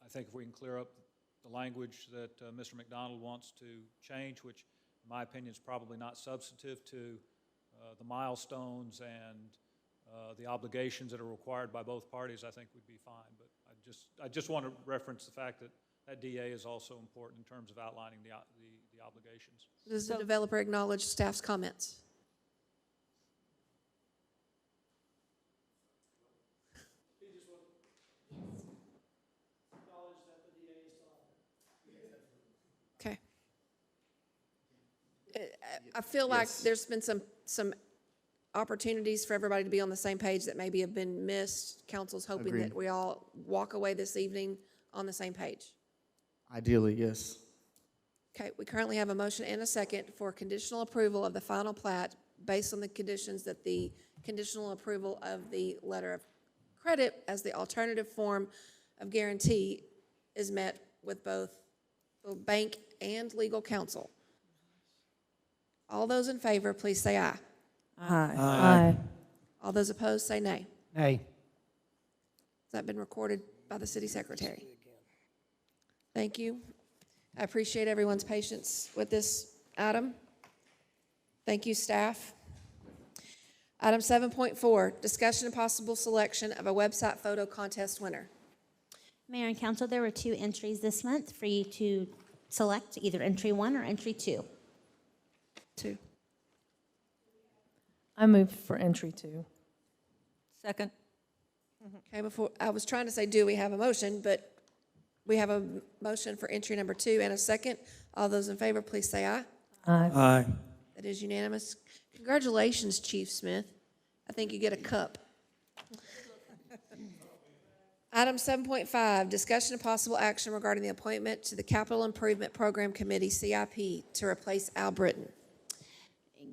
I think if we can clear up the language that Mr. McDonald wants to change, which in my opinion is probably not substantive to the milestones and the obligations that are required by both parties, I think we'd be fine. But I just want to reference the fact that that DA is also important in terms of outlining the obligations. Does the developer acknowledge staff's comments? Okay. I feel like there's been some opportunities for everybody to be on the same page that maybe have been missed. Council's hoping Agreed. that we all walk away this evening on the same page. Ideally, yes. Okay, we currently have a motion and a second for conditional approval of the final plat based on the conditions that the conditional approval of the letter of credit as the alternative form of guarantee is met with both the bank and legal counsel. All those in favor, please say aye. Aye. All those opposed, say nay. Nay. Has that been recorded by the city secretary? Thank you. I appreciate everyone's patience with this item. Thank you, staff. Item 7.4, discussion and possible selection of a website photo contest winner. Mayor and council, there were 2 entries this month for you to select, either entry 1 or entry 2. 2. I move for entry 2. Second. Okay, before, I was trying to say, do we have a motion, but we have a motion for entry number 2 and a second. All those in favor, please say aye. Aye. Aye. That is unanimous. Congratulations, Chief Smith. I think you get a cup. Item 7.5, discussion and possible action regarding the appointment to the Capital Improvement Program Committee, CIP, to replace Al Britton.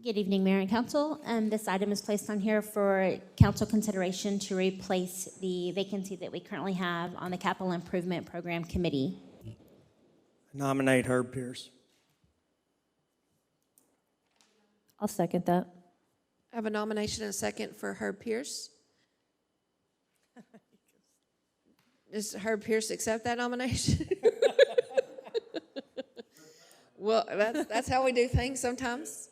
Good evening, Mayor and Council. This item is placed on here for council consideration to replace the vacancy that we currently have on the Capital Improvement Program Committee. Nominate Herb Pierce. I'll second that. I have a nomination and a second for Herb Pierce. Does Herb Pierce accept that nomination? Well, that's how we do things sometimes.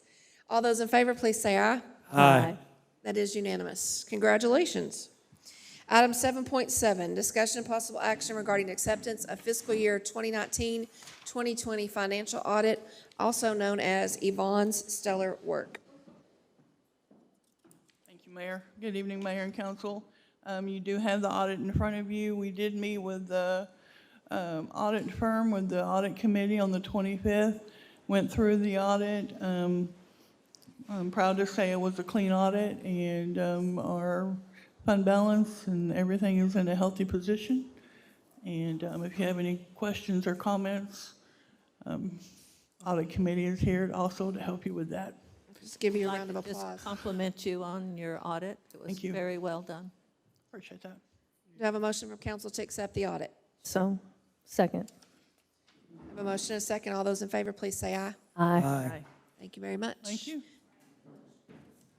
All those in favor, please say aye. Aye. That is unanimous. Congratulations. Item 7.7, discussion and possible action regarding acceptance of fiscal year 2019-2020 financial audit, also known as Yvonne's stellar work. Thank you, Mayor. Good evening, Mayor and Council. You do have the audit in front of you. We did meet with the audit firm, with the audit committee on the 25th, went through the audit. I'm proud to say it was a clean audit, and our fund balance and everything is in a healthy position. And if you have any questions or comments, audit committee is here also to help you with that. Just give you a I'd round of like to applause. just compliment you on your audit. It was Thank you. very well done. Appreciate that. Do I have a motion from council to accept the audit? So, second. I have a motion and a second. All those in favor, please say aye. Aye. Thank you very much. Thank you.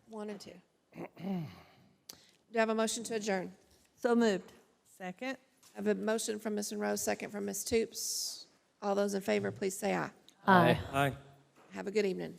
1 and 2. Do I have a motion to adjourn? So moved. Second. I have a motion from Ms. Monroe, second from Ms. Toops. All those in favor, please say aye. Aye. Aye. Have a good evening.